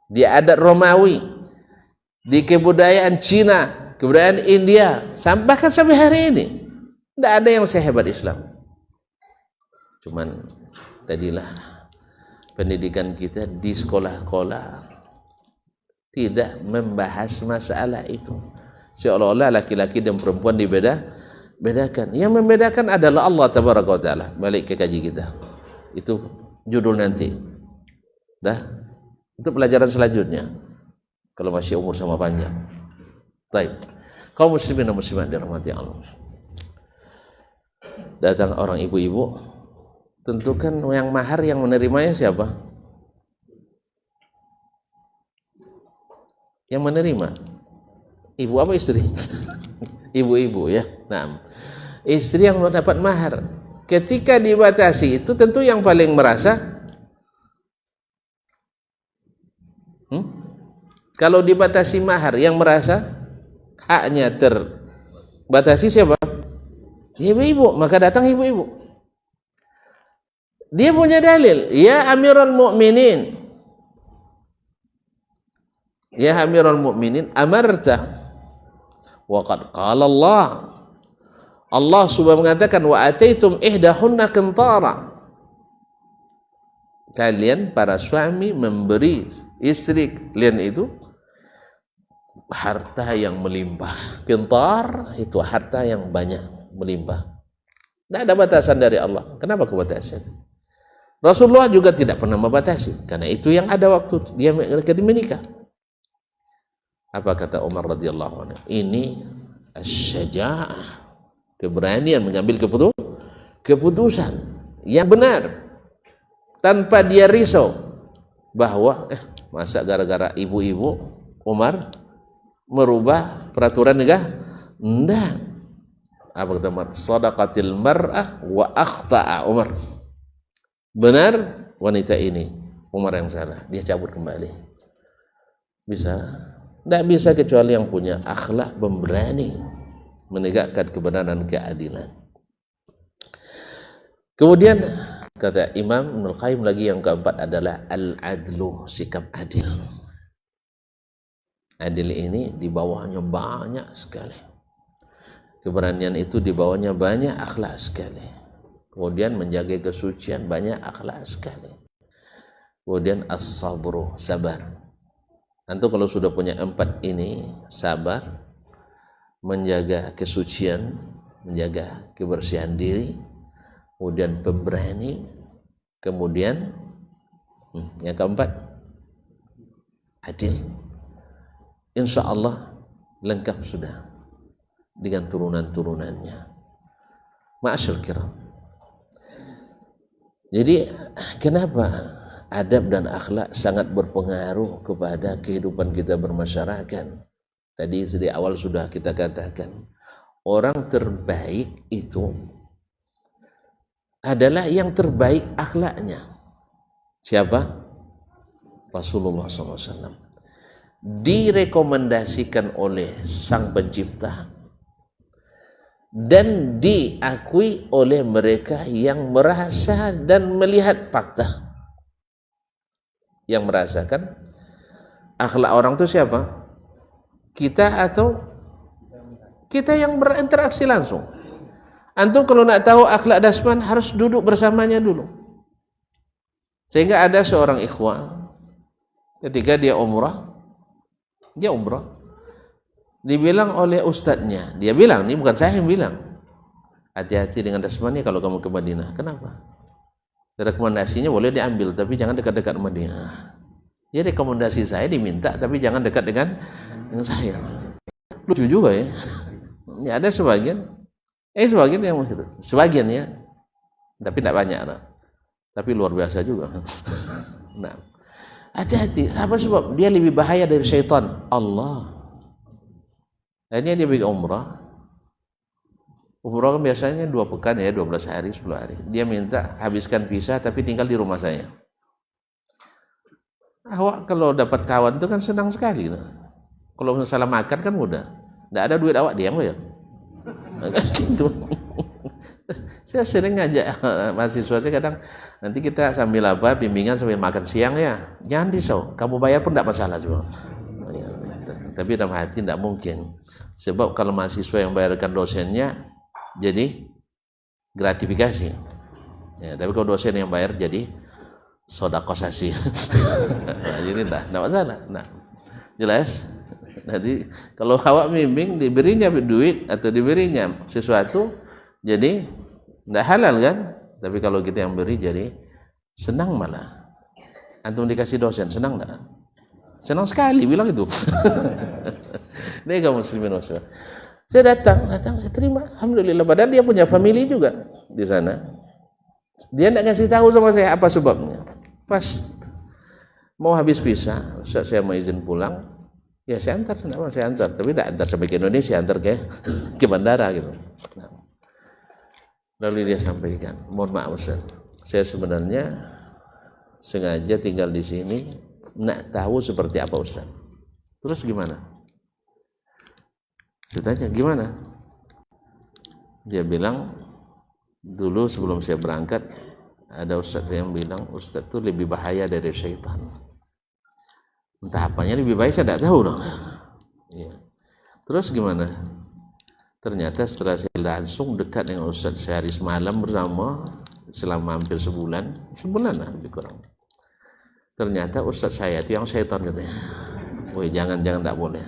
di adat Romawi, di kebudayaan Cina, kebudayaan India, bahkan sampai hari ini, tidak ada yang sehebat Islam. Cuman tadilah pendidikan kita di sekolah-sekolah tidak membahas masalah itu. Seolah-olah laki-laki dan perempuan dibedakan. Yang membedakan adalah Allah tabaraka wa taala. Balik ke kaji kita. Itu judul nanti. Dah, itu pelajaran selanjutnya. Kalau masih umur sama panjang. Baik. Kaum muslimin dan muslimat dirahmati Allah. Datang orang ibu-ibu, tentukan yang mahar yang menerimanya siapa? Yang menerima. Ibu apa istri? Ibu-ibu ya. Nah, istri yang dapat mahar. Ketika dibatasi itu tentu yang paling merasa. Kalau dibatasi mahar, yang merasa haknya terbatasi siapa? Ibu-ibu. Maka datang ibu-ibu. Dia punya dalil. Ya Amirul Mukminin. Ya Amirul Mukminin, amarta. Wa qad qala Allah. Allah subhanahu mengatakan wa ataitum ihdahunna qintara. Kalian para suami memberi istri kalian itu harta yang melimpah. Qintar itu harta yang banyak, melimpah. Tidak ada batasan dari Allah. Kenapa kebatasan? Rasulullah juga tidak pernah membatasi, karena itu yang ada waktu dia menikah. Apa kata Umar radhiyallahu anhu? Ini asy-syaja'ah, keberanian mengambil keputusan yang benar tanpa dia risau bahwa masa gara-gara ibu-ibu Umar merubah peraturan negara? Enggak. Apa kata Umar? Shadaqatil mar'ah wa akhta'a Umar. Benar wanita ini, Umar yang salah, dia cabut kembali. Bisa? Tidak bisa kecuali yang punya akhlak pemberani menegakkan kebenaran dan keadilan. Kemudian kata Imam Ibnul Qayyim lagi yang keempat adalah al-adlu, sikap adil. Adil ini di bawahnya banyak sekali. Keberanian itu di bawahnya banyak akhlak sekali. Kemudian menjaga kesucian banyak akhlak sekali. Kemudian as-sabru, sabar. Antum kalau sudah punya empat ini, sabar, menjaga kesucian, menjaga kebersihan diri, kemudian pemberani, kemudian yang keempat adil. Insya Allah lengkap sudah dengan turunan-turunannya. Ma'asyil kiram. Jadi kenapa adab dan akhlak sangat berpengaruh kepada kehidupan kita bermasyarakat? Tadi di awal sudah kita katakan, orang terbaik itu adalah yang terbaik akhlaknya. Siapa? Rasulullah SAW. Direkomendasikan oleh Sang Pencipta dan diakui oleh mereka yang merasa dan melihat fakta. Yang merasakan akhlak orang itu siapa? Kita atau kita yang berinteraksi langsung? Antum kalau nak tahu akhlak Dasman harus duduk bersamanya dulu. Sehingga ada seorang ikhwan ketika dia umrah, dibilang oleh ustadznya, dia bilang, ini bukan saya yang bilang, hati-hati dengan Dasman kalau kamu ke Madinah. Kenapa? Rekomendasinya boleh diambil, tapi jangan dekat-dekat Madinah. Ya rekomendasi saya diminta, tapi jangan dekat dengan saya. Lucu juga ya. Ya ada sebagian yang begitu. Sebagian ya. Tapi tidak banyak. Nah. Tapi luar biasa juga. Nah, hati-hati. Apa sebab? Dia lebih bahaya dari syaitan. Allah. Akhirnya dia pergi umrah. Umrah kan biasanya 2 pekan ya, 12 hari, 10 hari. Dia minta habiskan visa tapi tinggal di rumah saya. Awak kalau dapat kawan itu kan senang sekali. Nah. Kalau masalah makan kan mudah. Tidak ada duit awak diam ya. Gitu. Saya sering ngajak mahasiswa saya kadang, nanti kita sambil bimbingan sambil makan siang ya. Jangan risau, kamu bayar pun tidak masalah juga. Tapi dalam hati tidak mungkin. Sebab kalau mahasiswa yang bayarkan dosennya jadi gratifikasi. Ya, tapi kalau dosen yang bayar jadi sodakosasi. Nah, jadi tidak masalah. Nah, jelas. Jadi kalau awak bimbing diberinya duit atau diberinya sesuatu, jadi tidak halal kan? Tapi kalau kita yang beri jadi Senang malah. Antum dikasih dosen, senang enggak? Senang sekali bilang itu. Dia kaum muslimin wassalam. Saya datang, saya terima. Alhamdulillah. Padahal dia punya family juga di sana. Dia enggak ngasih tahu sama saya apa sebabnya. Pas mau habis visa, saya mau izin pulang. Ya saya antar, saya antar. Tapi tak antar sampai ke Indonesia, antar ke bandara gitu. Nah. Lalu dia sampaikan, mohon maaf Ustaz, saya sebenarnya sengaja tinggal di sini, nak tahu seperti apa Ustaz. Terus gimana? Saya tanya, gimana? Dia bilang, dulu sebelum saya berangkat, ada Ustaz yang bilang, Ustaz itu lebih bahaya dari syaitan. Entah apanya lebih baik, saya tidak tahu dong. Ya. Terus gimana? Ternyata setelah saya langsung dekat dengan Ustaz sehari semalam bersama selama hampir sebulan lah lebih kurang. Ternyata Ustaz saya itu yang syaitan katanya. Woi jangan tak boleh.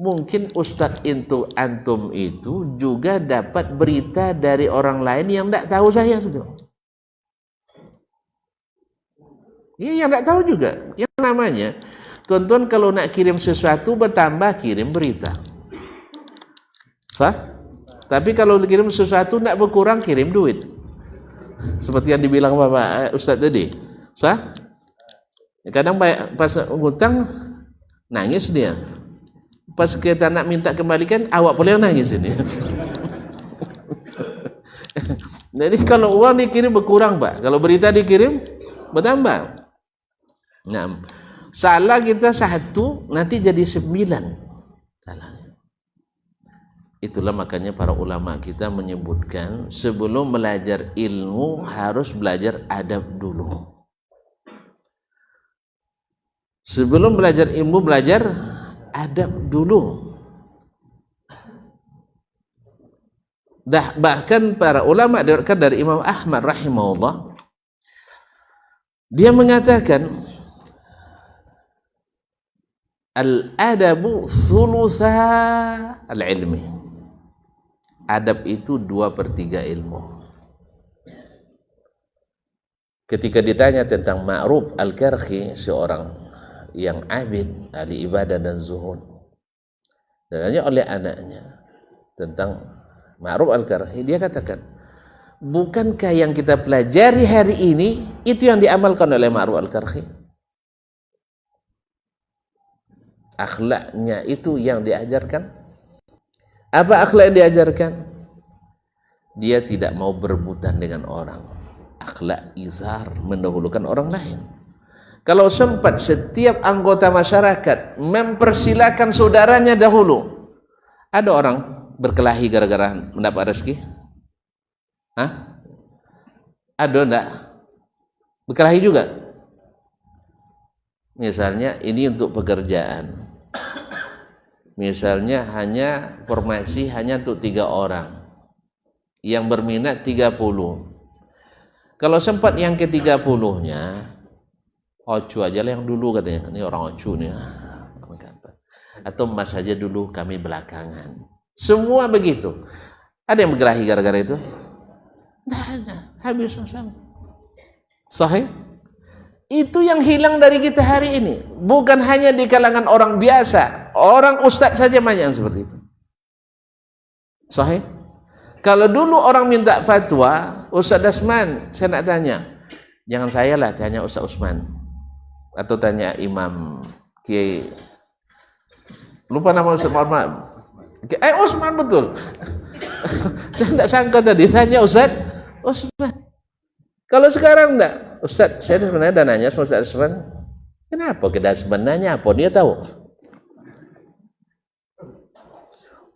Mungkin Ustaz itu antum itu juga dapat berita dari orang lain yang tidak tahu saya sudah. Iya yang tidak tahu juga. Yang namanya tuan-tuan kalau nak kirim sesuatu bertambah kirim berita. Sah? Tapi kalau dikirim sesuatu tidak berkurang, kirim duit. Seperti yang dibilang Bapak Ustaz tadi. Sah? Kadang pas ngutang, nangis dia. Pas kita nak minta kembalikan, awak boleh nangis ini. Jadi kalau uang dikirim berkurang Pak. Kalau berita dikirim, bertambah. Nah, salah kita satu, nanti jadi 9. Salah. Itulah makanya para ulama kita menyebutkan sebelum belajar ilmu harus belajar adab dulu. Sebelum belajar ilmu belajar adab dulu. Bahkan para ulama diriwayatkan dari Imam Ahmad rahimahullah, dia mengatakan al-adabu thulutha al-ilmi. Adab itu 2/3 ilmu. Ketika ditanya tentang Ma'ruf Al-Karhi, seorang yang abid, ahli ibadah dan zuhud, ditanya oleh anaknya tentang Ma'ruf Al-Karhi, dia katakan, bukankah yang kita pelajari hari ini itu yang diamalkan oleh Ma'ruf Al-Karhi? Akhlaknya itu yang diajarkan. Apa akhlak yang diajarkan? Dia tidak mau berebutan dengan orang. Akhlak izhar, mendahulukan orang lain. Kalau sempat setiap anggota masyarakat mempersilakan saudaranya dahulu, ada orang berkelahi gara-gara mendapat rezeki? Hah? Ada enggak? Berkelahi juga? Misalnya ini untuk pekerjaan. Misalnya hanya formasi hanya untuk 3 orang yang berminat 30. Kalau sempat yang ke-30-nya Ocu aja lah yang dulu katanya, ini orang Ocu nih atau Mas saja dulu, kami belakangan. Semua begitu. Ada yang berkelahi gara-gara itu? Nah, habis sama. Sahih? Itu yang hilang dari kita hari ini. Bukan hanya di kalangan orang biasa, orang ustadz saja banyak yang seperti itu. Sahih? Kalau dulu orang minta fatwa, Ustaz Dasman, saya nak tanya, jangan saya lah, tanya Ustaz Usman atau tanya Imam Kiai, lupa nama Ustaz Muhammad. Usman betul. Saya tidak sangka tadi, tanya Ustaz Usman. Kalau sekarang enggak, Ustaz, saya sebenarnya dah nanya sama Ustaz Usman, kenapa kita sebenarnya apa dia tahu?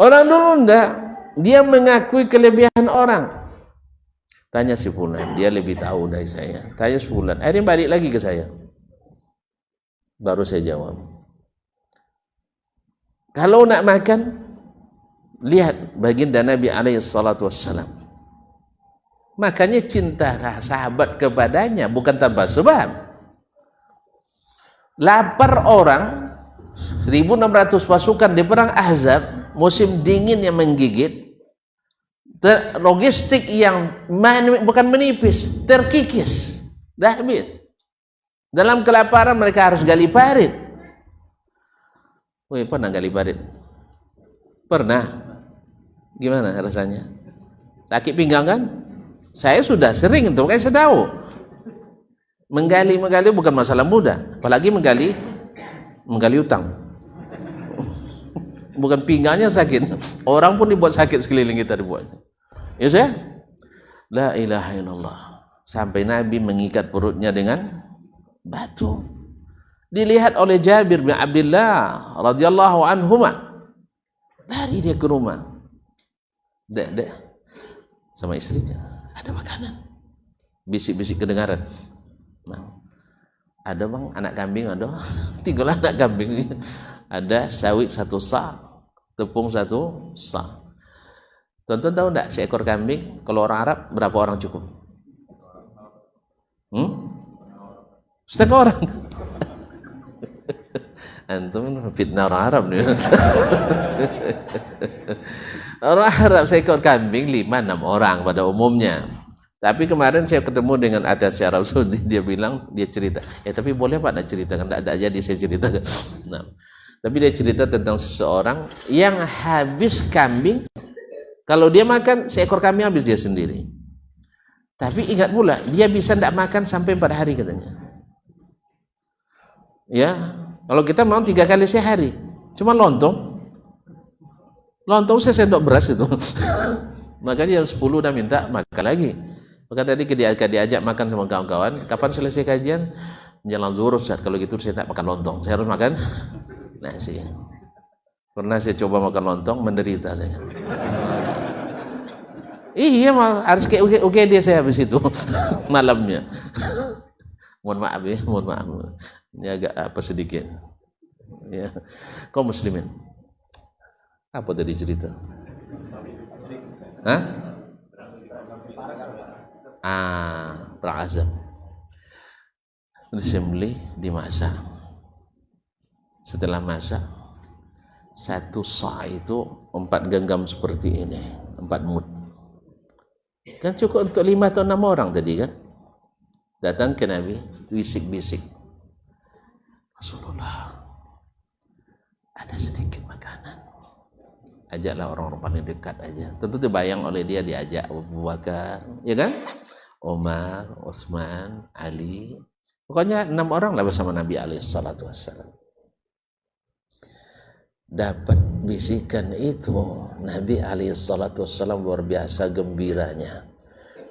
Orang dulu enggak, dia mengakui kelebihan orang. Tanya si fulan, dia lebih tahu dari saya. Tanya si fulan, akhirnya balik lagi ke saya. Baru saya jawab. Kalau nak makan, lihat baginda Nabi alaihi salatu wassalam. Makanya cintalah sahabat kepadanya bukan tanpa sebab. Lapar orang, 1.600 pasukan di perang Ahzab, musim dingin yang menggigit, logistik yang bukan menipis, terkikis, dah habis. Dalam kelaparan mereka harus gali parit. Wih, pernah gali parit? Pernah. Gimana rasanya? Sakit pinggang kan? Saya sudah sering itu, makanya saya tahu. Menggali bukan masalah mudah, apalagi menggali utang. Bukan pinggangnya sakit, orang pun dibuat sakit sekeliling kita dibuat. Ya saya, la ilaha illallah. Sampai Nabi mengikat perutnya dengan batu. Dilihat oleh Jabir bin Abdullah radhiyallahu anhuma. Lari dia ke rumah. Dek, sama istrinya, ada makanan. Bisik-bisik kedengaran. Nah, ada bang, anak kambing ada. 3 anak kambing. Ada sawit 1 sa, tepung 1 sa. Tonton tahu enggak seekor kambing kalau orang Arab berapa orang cukup? Setengah orang. Antum fitnah orang Arab nih. Orang Arab seekor kambing 5-6 orang pada umumnya. Tapi kemarin saya ketemu dengan atas Arab Saudi, dia bilang, dia cerita, tapi boleh Pak nak ceritakan? Enggak ada, jadi saya ceritakan. Nah, tapi dia cerita tentang seseorang yang habis kambing. Kalau dia makan, seekor kambing habis dia sendiri. Tapi ingat pula, dia bisa tidak makan sampai 4 hari katanya. Ya, kalau kita mau 3 kali sehari, cuma lontong saya sendok beras itu. Makanya jam 10 udah minta makan lagi. Maka tadi diajak makan sama kawan-kawan, kapan selesai kajian? Menjelang zuhur, Ustaz. Kalau gitu saya tidak makan lontong, saya harus makan nasi. Pernah saya coba makan lontong, menderita saya. Iya, harus kayak oke dia saya habis itu malamnya. Mohon maaf. Ini agak apa sedikit. Ya, kaum muslimin. Apa tadi cerita? Hah? Perang Azab. Disembelih, dimasak. Setelah masak, 1 sa itu 4 genggam seperti ini, 4 mud. Kan cukup untuk 5 atau 6 orang tadi kan? Datang ke Nabi, bisik-bisik. Rasulullah, ada sedikit makanan. Ajaklah orang-orang paling dekat aja. Tentu terbayang oleh dia, diajak Abu Bakar, ya kan? Umar, Utsman, Ali. Pokoknya 6 orang lah bersama Nabi alaihissalatu wassalam. Dapat bisikan itu, Nabi alaihissalatu wassalam luar biasa gembiranya.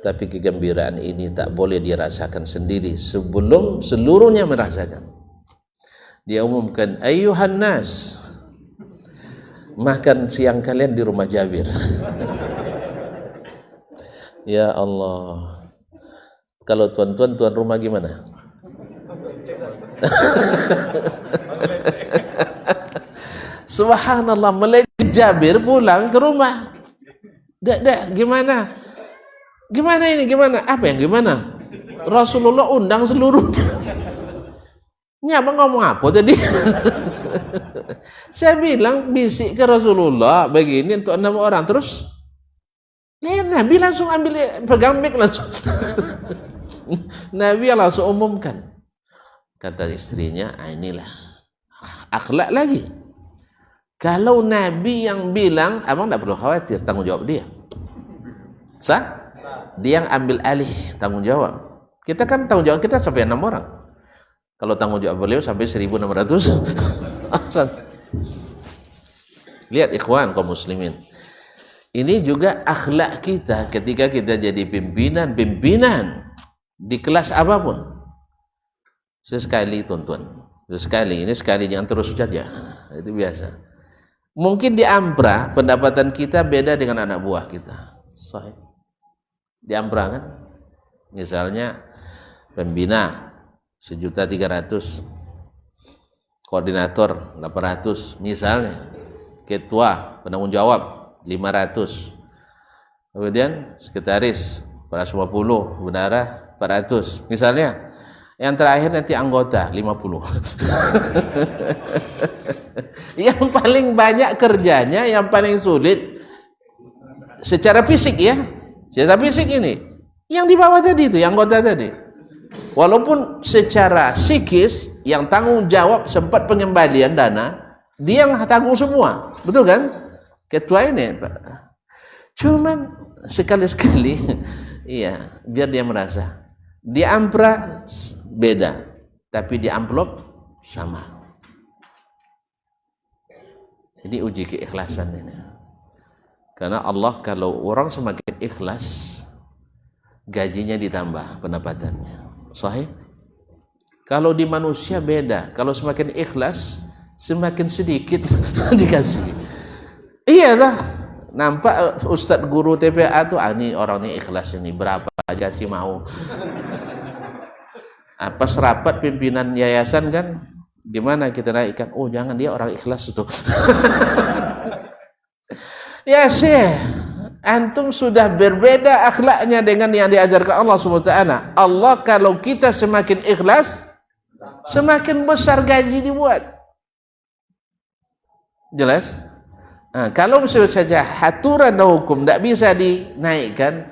Tapi kegembiraan ini tak boleh dirasakan sendiri sebelum seluruhnya merasakan. Dia umumkan, ayyuhan nas, makan siang kalian di rumah Jabir. Ya Allah, kalau tuan rumah gimana? Subhanallah, malaikat Jabir pulang ke rumah. Dek, gimana? Gimana ini? Gimana? Apa yang gimana? Rasulullah undang seluruhnya. Ini abang ngomong apa tadi? Saya bilang bisik ke Rasulullah begini untuk 6 orang. Terus Nabi langsung pegang mic langsung. Nabi langsung umumkan. Kata istrinya, inilah akhlak lagi. Kalau Nabi yang bilang, abang tidak perlu khawatir, tanggung jawab dia. Sah? Dia yang ambil alih tanggung jawab. Kita kan tanggung jawab kita sampai 6 orang. Kalau tanggung jawab beliau sampai 1.600. Lihat ikhwan kaum muslimin. Ini juga akhlak kita ketika kita jadi pimpinan di kelas apapun. Sesekali tuan-tuan. Ini sekali jangan terus saja. Itu biasa. Mungkin di Ampra pendapatan kita beda dengan anak buah kita. Sahih. Di Ampra kan, misalnya pembina 1.300.000, koordinator 800 misalnya, ketua penanggung jawab 500, kemudian sekretaris 450, bendahara 400 misalnya, yang terakhir nanti anggota 50. Yang paling banyak kerjanya, yang paling sulit secara fisik ya, secara fisik ini yang di bawah tadi itu, yang anggota tadi. Walaupun secara psikis yang tanggung jawab sempat pengembalian dana, dia yang tanggung semua, betul kan? Ketua ini, Pak. Cuman sekali-sekali, iya, biar dia merasa di ampra beda, tapi di amplop sama. Ini uji keikhlasan ini. Karena Allah kalau orang semakin ikhlas, gajinya ditambah, pendapatannya. Sahih? Kalau di manusia beda. Kalau semakin ikhlas, semakin sedikit dikasih. Iya lah. Nampak Ustadz guru TPA tuh, ini orang ini ikhlas ini, berapa aja sih mau. Apa serapat pimpinan yayasan kan, gimana kita naikkan? Oh jangan, dia orang ikhlas itu. Ya Syekh, antum sudah berbeda akhlaknya dengan yang diajarkan Allah SWT. Allah kalau kita semakin ikhlas, semakin besar gaji dibuat. Jelas? Nah, kalau misalnya saja aturan dan hukum tidak bisa dinaikkan,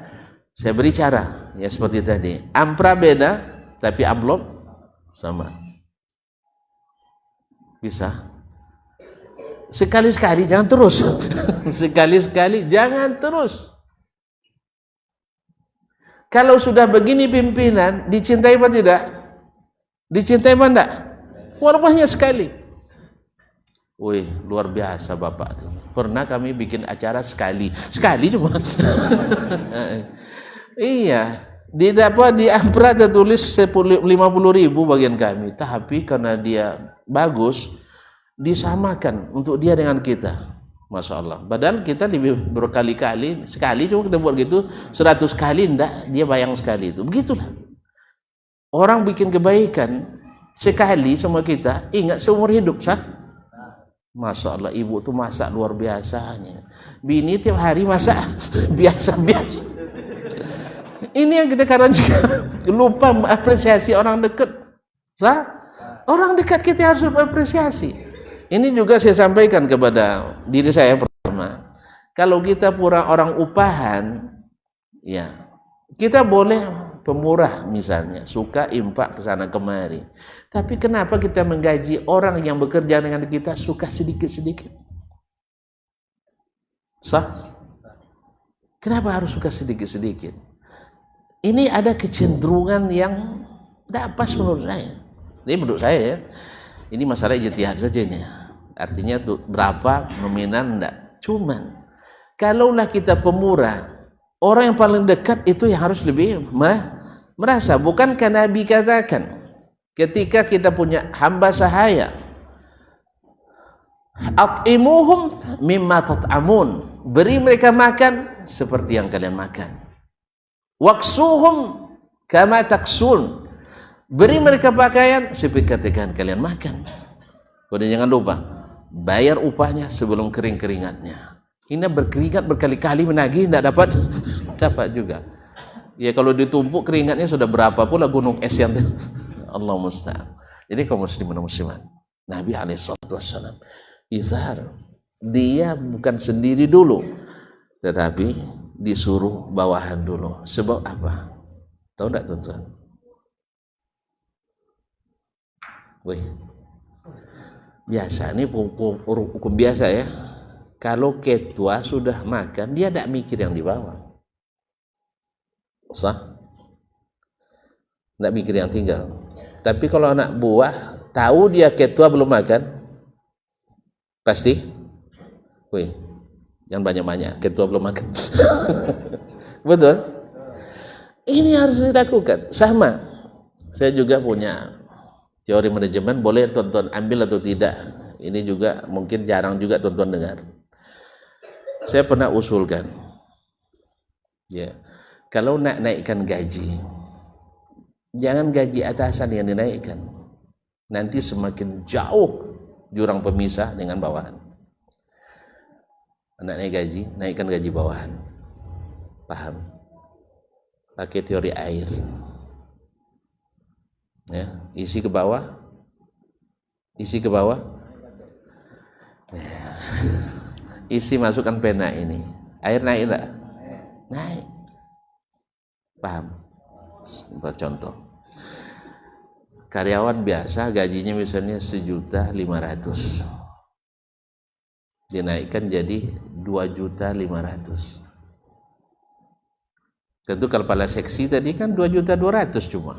saya beri cara ya seperti tadi. Ampra beda, tapi amplop sama. Bisa. Sekali-sekali jangan terus. Sekali-sekali jangan terus. Kalau sudah begini pimpinan, dicintai apa tidak? Dicintai apa enggak? Walaupun hanya sekali. Wih, luar biasa Bapak tuh. Pernah kami bikin acara sekali cuma. Iya, di ampra tertulis 50.000 bagian kami, tapi karena dia bagus disamakan untuk dia dengan kita. Masya Allah. Padahal kita lebih berkali-kali, sekali cuma kita buat gitu, 100 kali enggak, dia bayang sekali itu. Begitulah. Orang bikin kebaikan sekali sama kita, ingat seumur hidup sah. Masya Allah, ibu tuh masak luar biasanya. Bini tiap hari masak biasa-biasa. Ini yang kita kadang juga lupa mengapresiasi orang dekat. Sah? Orang dekat kita harus mengapresiasi. Ini juga saya sampaikan kepada diri saya pertama. Kalau kita pura orang upahan, ya kita boleh pemurah misalnya, suka impak ke sana kemari. Tapi kenapa kita menggaji orang yang bekerja dengan kita suka sedikit-sedikit? Sah? Kenapa harus suka sedikit-sedikit? Ini ada kecenderungan yang tidak pas menurut saya. Ini menurut saya ya. Ini masalah ijtihad saja ini. Artinya tuh berapa nominal enggak. Cuman kalaulah kita pemurah, orang yang paling dekat itu yang harus lebih merasa. Bukankah Nabi katakan ketika kita punya hamba sahaya, at'imuhum mimma tat'amun, beri mereka makan seperti yang kalian makan. Waksuhum kama taksun, beri mereka pakaian seperti yang kalian makan. Kemudian jangan lupa bayar upahnya sebelum kering-keringatnya. Ini berkeringat berkali-kali menagih tidak dapat juga. Ya kalau ditumpuk keringatnya sudah berapa pula gunung es yang Allah musta'an. Jadi kaum muslimin dan muslimat, Nabi SAW izhar, dia bukan sendiri dulu, tetapi disuruh bawahan dulu. Sebab apa? Tahu enggak tuan-tuan? Wih, biasa ini hukum biasa ya. Kalau ketua sudah makan, dia tidak mikir yang di bawah. Sah? Tidak mikir yang tinggal. Tapi kalau anak buah tahu dia ketua belum makan, pasti, wih, jangan banyak-banyak, ketua belum makan. Betul? Ini harus dilakukan. Sama. Saya juga punya teori manajemen, boleh tuan-tuan ambil atau tidak. Ini juga mungkin jarang juga tuan-tuan dengar. Saya pernah usulkan, ya, kalau nak naikkan gaji, jangan gaji atasan yang dinaikkan. Nanti semakin jauh jurang pemisah dengan bawahan. Nak naik gaji, naikkan gaji bawahan. Paham? Pakai teori air. Ya, isi ke bawah. Isi ke bawah. Ya. Isi masukkan pena ini. Air naik enggak? Naik. Paham? Contoh. Karyawan biasa gajinya misalnya 1.500.000. Dinaikkan jadi 2.500.000. Tentu kalau kepala seksi tadi kan 2.200.000 cuma.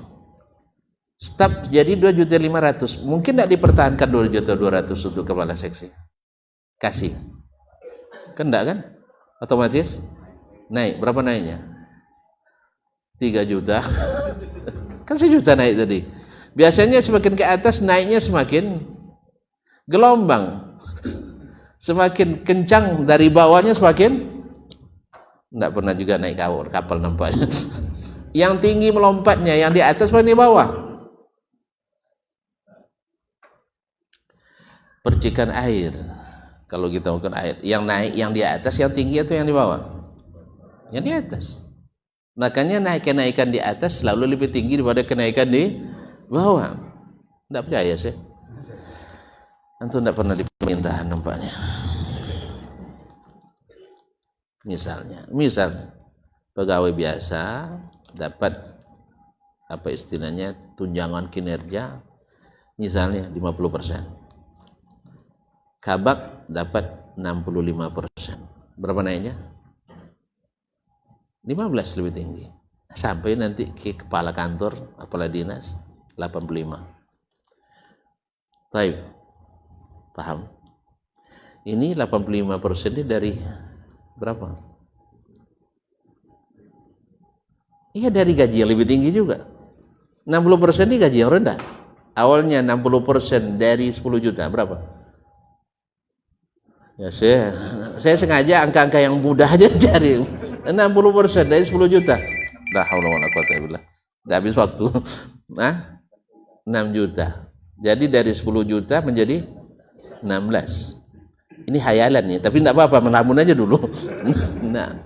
Staf jadi 2.500.000. Mungkin tidak dipertahankan 2.200.000 untuk kepala seksi. Kasih. Kan enggak kan? Otomatis naik. Berapa naiknya? 3 juta. Kan 1 juta naik tadi. Biasanya semakin ke atas naiknya semakin gelombang. Semakin kencang dari bawahnya semakin enggak pernah juga naik kapal nampaknya. Yang tinggi melompatnya, yang di atas paling di bawah. Percikan air. Kalau kita ukur air, yang naik yang di atas, yang tinggi atau yang di bawah? Yang di atas. Makanya kenaikan di atas selalu lebih tinggi daripada kenaikan di bawah. Tidak percaya sih? Antum tidak pernah di pemerintahan nampaknya. Misal pegawai biasa dapat apa istilahnya tunjangan kinerja misalnya 50%. Kabak dapat 65%. Berapa naiknya? 15 lebih tinggi. Sampai nanti ke kepala kantor, kepala dinas 85. Baik. Paham? Ini 85% ini dari berapa? Iya dari gaji yang lebih tinggi juga. 60% ini gaji yang rendah. Awalnya 60% dari 10 juta berapa? Ya saya sengaja angka-angka yang mudah aja cari. 60% dari 10 juta. La haula wala quwata illa billah. Udah habis waktu. Nah, 6 juta. Jadi dari 10 juta menjadi 16. Ini hayalan nih, tapi enggak apa-apa, melamun aja dulu. Nah.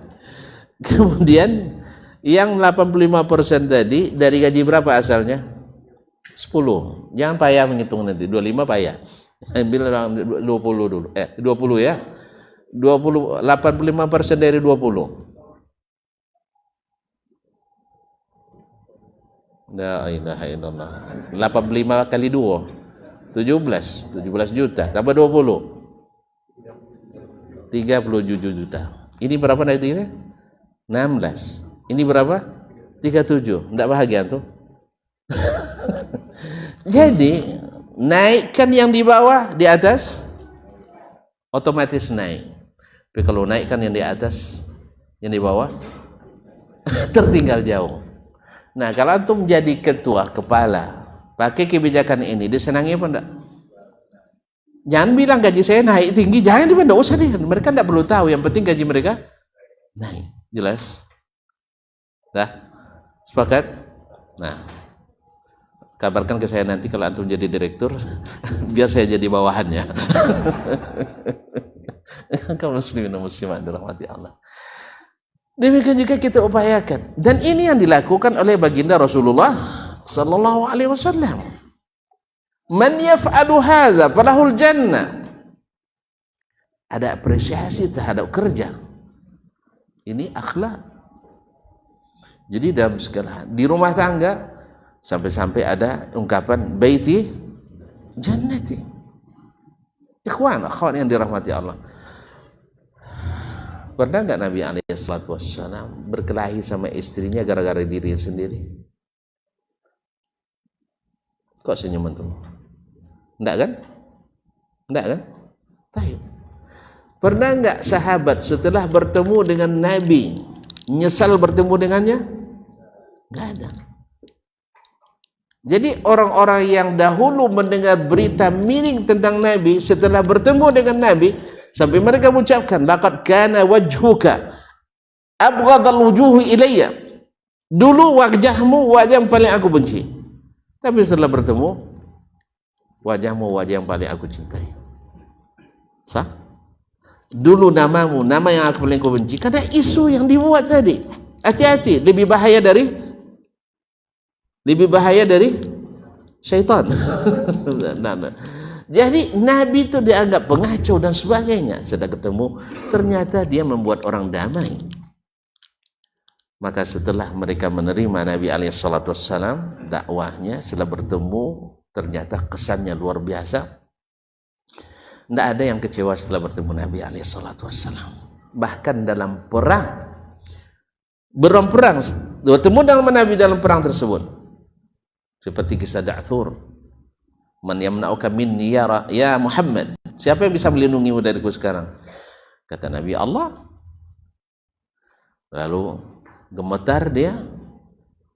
Kemudian yang 85% tadi dari gaji berapa asalnya? 10. Jangan payah menghitung nanti, 25 payah. Ambil 20 dulu. 20 ya. 20 85% dari 20. La ilaha illallah. 85 kali 2. 17 juta. Tambah 20. 37 juta. Ini berapa nanti ini? 16. Ini berapa? 37. Enggak bahagia tuh. Jadi naikkan yang di bawah, di atas otomatis naik. Tapi kalau naikkan yang di atas, yang di bawah tertinggal jauh. Nah, kalau antum menjadi ketua kepala, pakai kebijakan ini, disenangi apa enggak? Jangan bilang gaji saya naik tinggi, jangan enggak usah deh. Mereka enggak perlu tahu, yang penting gaji mereka naik. Jelas? Dah? Sepakat? Nah, kabarkan ke saya nanti kalau antum jadi direktur, biar saya jadi bawahannya. Kaum muslimin dan muslimat dirahmati Allah. Demikian juga kita upayakan, dan ini yang dilakukan oleh baginda Rasulullah sallallahu alaihi wasallam. Man yaf'alu hadza falahul jannah. Ada apresiasi terhadap kerja. Ini akhlak. Jadi dalam segala di rumah tangga sampai-sampai ada ungkapan baiti jannati. Ikhwan, akhwat yang dirahmati Allah. Pernah enggak Nabi SAW berkelahi sama istrinya gara-gara diri sendiri? Kok senyum antum? Enggak kan? Enggak kan? Taib. Pernah enggak sahabat setelah bertemu dengan Nabi nyesal bertemu dengannya? Enggak ada. Jadi orang-orang yang dahulu mendengar berita miring tentang Nabi, setelah bertemu dengan Nabi, sampai mereka mengucapkan, laqad kana wajhuka abghadal wujuhi ilayya. Dulu wajahmu wajah yang paling aku benci. Tapi setelah bertemu, wajahmu wajah yang paling aku cintai. Sah? Dulu namamu nama yang aku paling aku benci. Karena isu yang dibuat tadi. Hati-hati, lebih bahaya dari syaitan. Nah. Jadi Nabi itu dianggap pengacau dan sebagainya. Sudah ketemu, ternyata dia membuat orang damai. Maka setelah mereka menerima Nabi SAW, dakwahnya setelah bertemu, ternyata kesannya luar biasa. Tidak ada yang kecewa setelah bertemu Nabi SAW. Bahkan dalam perang, bertemu dengan Nabi dalam perang tersebut, seperti kisah Da'thur, man yamna'uka minni ya Muhammad, siapa yang bisa melindungimu dariku sekarang? Kata Nabi, Allah. Lalu gemetar dia,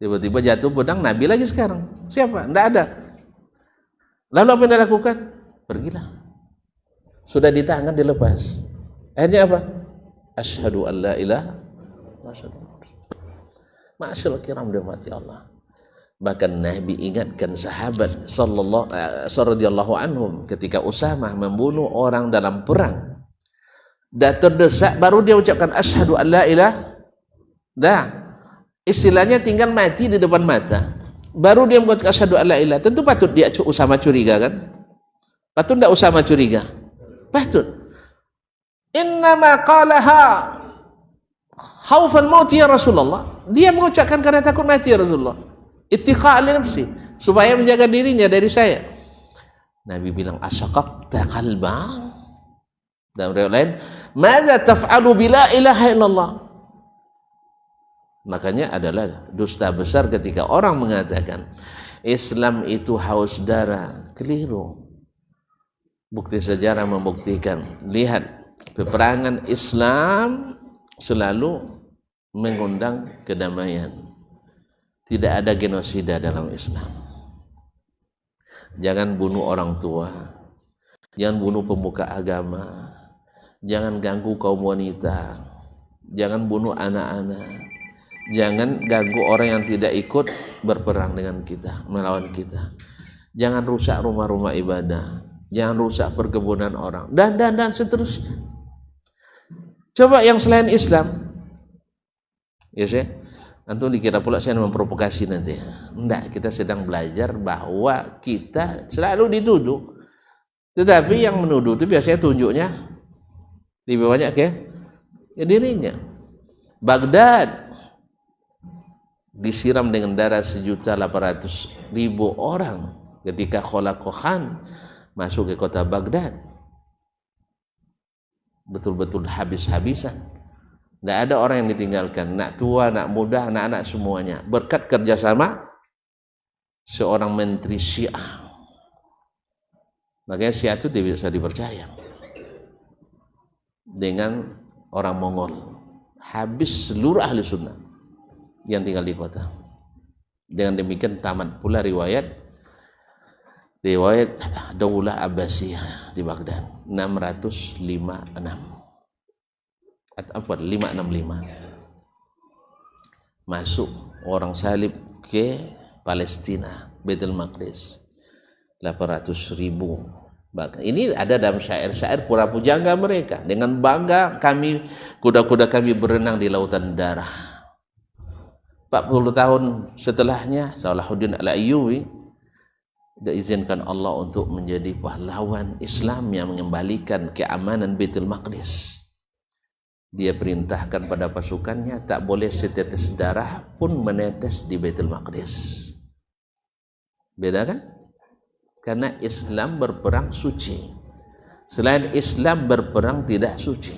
tiba-tiba jatuh pedang Nabi lagi sekarang. Siapa? Tidak ada. Lalu apa yang dia lakukan? Pergilah. Sudah di tangan, dilepas. Akhirnya apa? Asyhadu an la ilaha wa asyhadu Ma'asyil kiram dirahmati Allah. Bahkan Nabi ingatkan sahabat radhiyallahu anhum ketika Usamah membunuh orang dalam perang. Dah terdesak baru dia ucapkan asyhadu an la ilaha. Dah istilahnya tinggal mati di depan mata. Baru dia membuat asyhadu an la ilaha. Tentu patut dia Usamah curiga kan? Patut enggak Usamah curiga? Patut. Innama qalaha khaufal maut ya Rasulullah. Dia mengucapkan karena takut mati ya Rasulullah. Ittiqa' li nafsi, supaya menjaga dirinya dari saya. Nabi bilang asyaqaqta qalba. Dan riwayat lain, "Madza taf'alu bila ilaha illallah?" Makanya adalah dusta besar ketika orang mengatakan Islam itu haus darah. Keliru. Bukti sejarah membuktikan. Lihat, peperangan Islam selalu mengundang kedamaian. Tidak ada genosida dalam Islam. Jangan bunuh orang tua, jangan bunuh pemuka agama, jangan ganggu kaum wanita, jangan bunuh anak-anak, jangan ganggu orang yang tidak ikut berperang dengan kita, melawan kita. Jangan rusak rumah-rumah ibadah, jangan rusak perkebunan orang, dan seterusnya. Coba yang selain Islam, ya sih. Antum dikira pula saya memprovokasi nanti. Enggak, kita sedang belajar bahwa kita selalu dituduh. Tetapi yang menuduh itu biasanya tunjuknya lebih banyak ya dirinya. Baghdad disiram dengan darah 1.800.000 orang ketika Khalaqah Khan masuk ke kota Baghdad. Betul-betul habis-habisan. Tidak ada orang yang ditinggalkan, nak tua, nak muda, anak-anak semuanya. Berkat kerjasama seorang menteri Syiah. Makanya Syiah itu tidak bisa dipercaya. Dengan orang Mongol. Habis seluruh ahli sunnah yang tinggal di kota. Dengan demikian tamat pula riwayat Daulah Abbasiyah di Baghdad 565. 565 masuk orang salib ke Palestina, Baitul Maqdis 800.000. Bahkan ini ada dalam syair-syair pura pujangga mereka. Dengan bangga kuda-kuda kami berenang di lautan darah. 40 tahun setelahnya Salahuddin Al-Ayyubi diizinkan Allah untuk menjadi pahlawan Islam yang mengembalikan keamanan Baitul Maqdis. Dia perintahkan pada pasukannya tak boleh setetes darah pun menetes di Baitul Maqdis. Beda kan? Karena Islam berperang suci. Selain Islam berperang tidak suci.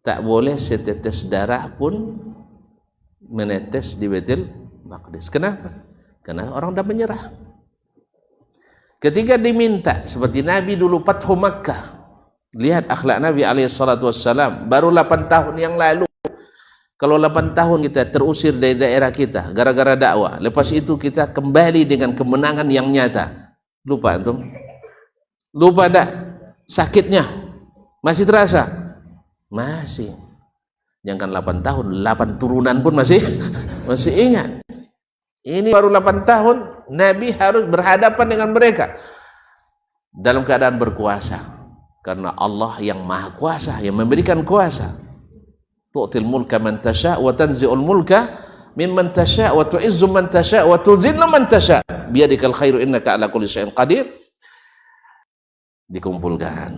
Tak boleh setetes darah pun menetes di Baitul Maqdis. Kenapa? Karena orang dah menyerah. Ketika diminta seperti Nabi dulu Fathu Makkah. Lihat akhlak Nabi SAW. Baru 8 tahun yang lalu. Kalau 8 tahun kita terusir dari daerah kita gara-gara dakwah, lepas itu kita kembali dengan kemenangan yang nyata. Lupa antum? Lupa dah sakitnya? Masih terasa? Masih. Jangan 8 tahun, 8 turunan pun masih ingat. Ini baru 8 tahun Nabi harus berhadapan dengan mereka dalam keadaan berkuasa. Karena Allah yang maha kuasa, yang memberikan kuasa. Tu'til mulka man tasha' wa tanzi'ul mulka mimman tasha' wa tu'izzu man tasha' wa tudhillu man tasha' biyadikal khairu innaka ala kulli syai'in qadir. dikumpulkan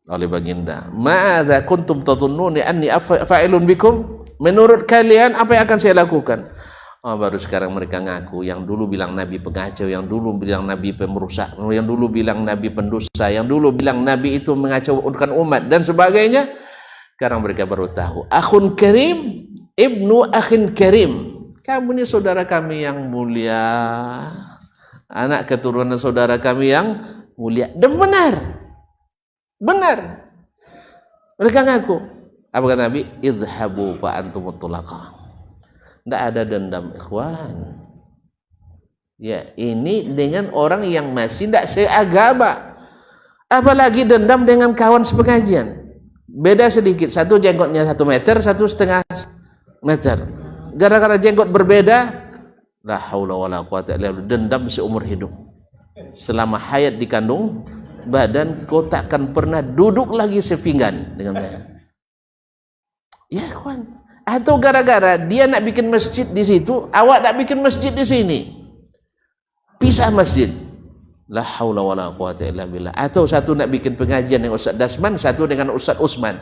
oleh baginda. Ma'adza kuntum tadhunnuni anni fa'ilun bikum? Menurut kalian apa yang akan saya lakukan? Oh, baru sekarang mereka ngaku. Yang dulu bilang Nabi pengacau, yang dulu bilang Nabi pemerusak, yang dulu bilang Nabi pendosa, yang dulu bilang Nabi itu mengacaukan umat dan sebagainya. Sekarang mereka baru tahu. Akhun karim, ibnu akhin karim. Kamu ini saudara kami yang mulia, anak keturunan saudara kami yang mulia. Dan benar. Mereka ngaku. Apa kata Nabi? Idhabu fa antumut tulaqa. Tidak ada dendam, ikhwan. Ya, ini dengan orang yang masih tidak seagama. Apalagi dendam dengan kawan sepengajian. Beda sedikit, satu jenggotnya 1 meter, 1,5 meter. Gara-gara jenggot berbeda, la haula wala quwata illa billah, dendam seumur hidup. Selama hayat di kandung badan, kau takkan pernah duduk lagi sepinggan dengan saya. Ya kawan. Atau gara-gara dia nak bikin masjid di situ, awak nak bikin masjid di sini, pisah masjid. La haula wala quwata illa billah. Atau satu nak bikin pengajian dengan Ustaz Dasman, satu dengan Ustaz Usman.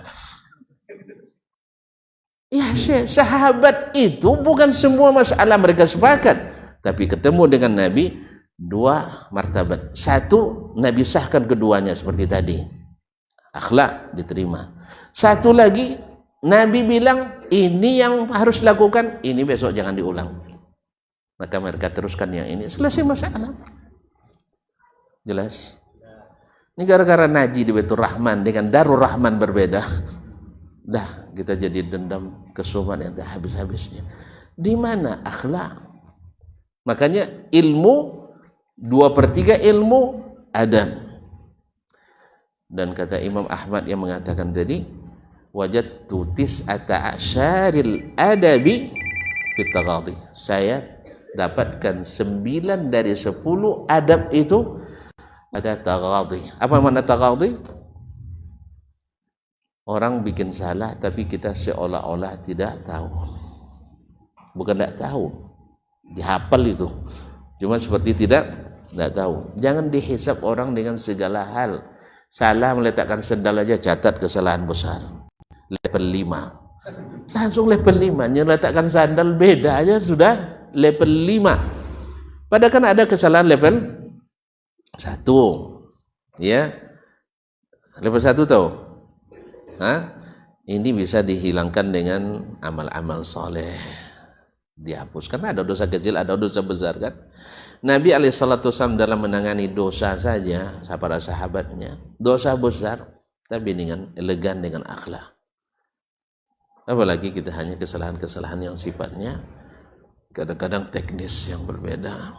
Ya Syekh, sahabat itu bukan semua masalah mereka sepakat, tapi ketemu dengan Nabi 2 martabat. 1, Nabi sahkan keduanya seperti tadi, akhlak diterima. 1 lagi, Nabi bilang ini yang harus lakukan, ini besok jangan diulang. Maka mereka teruskan yang ini, selesai masalah. Jelas? Ini gara-gara Naji di Baitur Rahman dengan Darur Rahman berbeda. Dah kita jadi dendam kesumat yang tak habis-habisnya. Di mana akhlak? Makanya ilmu 2/3 ilmu adab. Dan kata Imam Ahmad yang mengatakan tadi, wajadtu tis'ata asyaril adabi fit taghadhi. Saya dapatkan 9 dari 10 adab itu ada taghadhi. Apa makna taghadhi? Orang bikin salah tapi kita seolah-olah tidak tahu. Bukan tidak tahu, dihafal itu. Cuma seperti tidak tahu. Jangan dihisap orang dengan segala hal. Salah meletakkan sendal aja catat kesalahan besar. Level 5. Langsung level 5. Meletakkan sandal beda aja sudah level 5. Padahal kan ada kesalahan level 1. Ya. Level 1 tahu? Ini bisa dihilangkan dengan amal-amal soleh, dihapuskan. Ada dosa kecil, ada dosa besar kan. Nabi alaihissalam dalam menangani dosa saja para sahabatnya, dosa besar tapi dengan elegan, dengan akhlak. Apalagi kita hanya kesalahan-kesalahan yang sifatnya kadang-kadang teknis yang berbeda.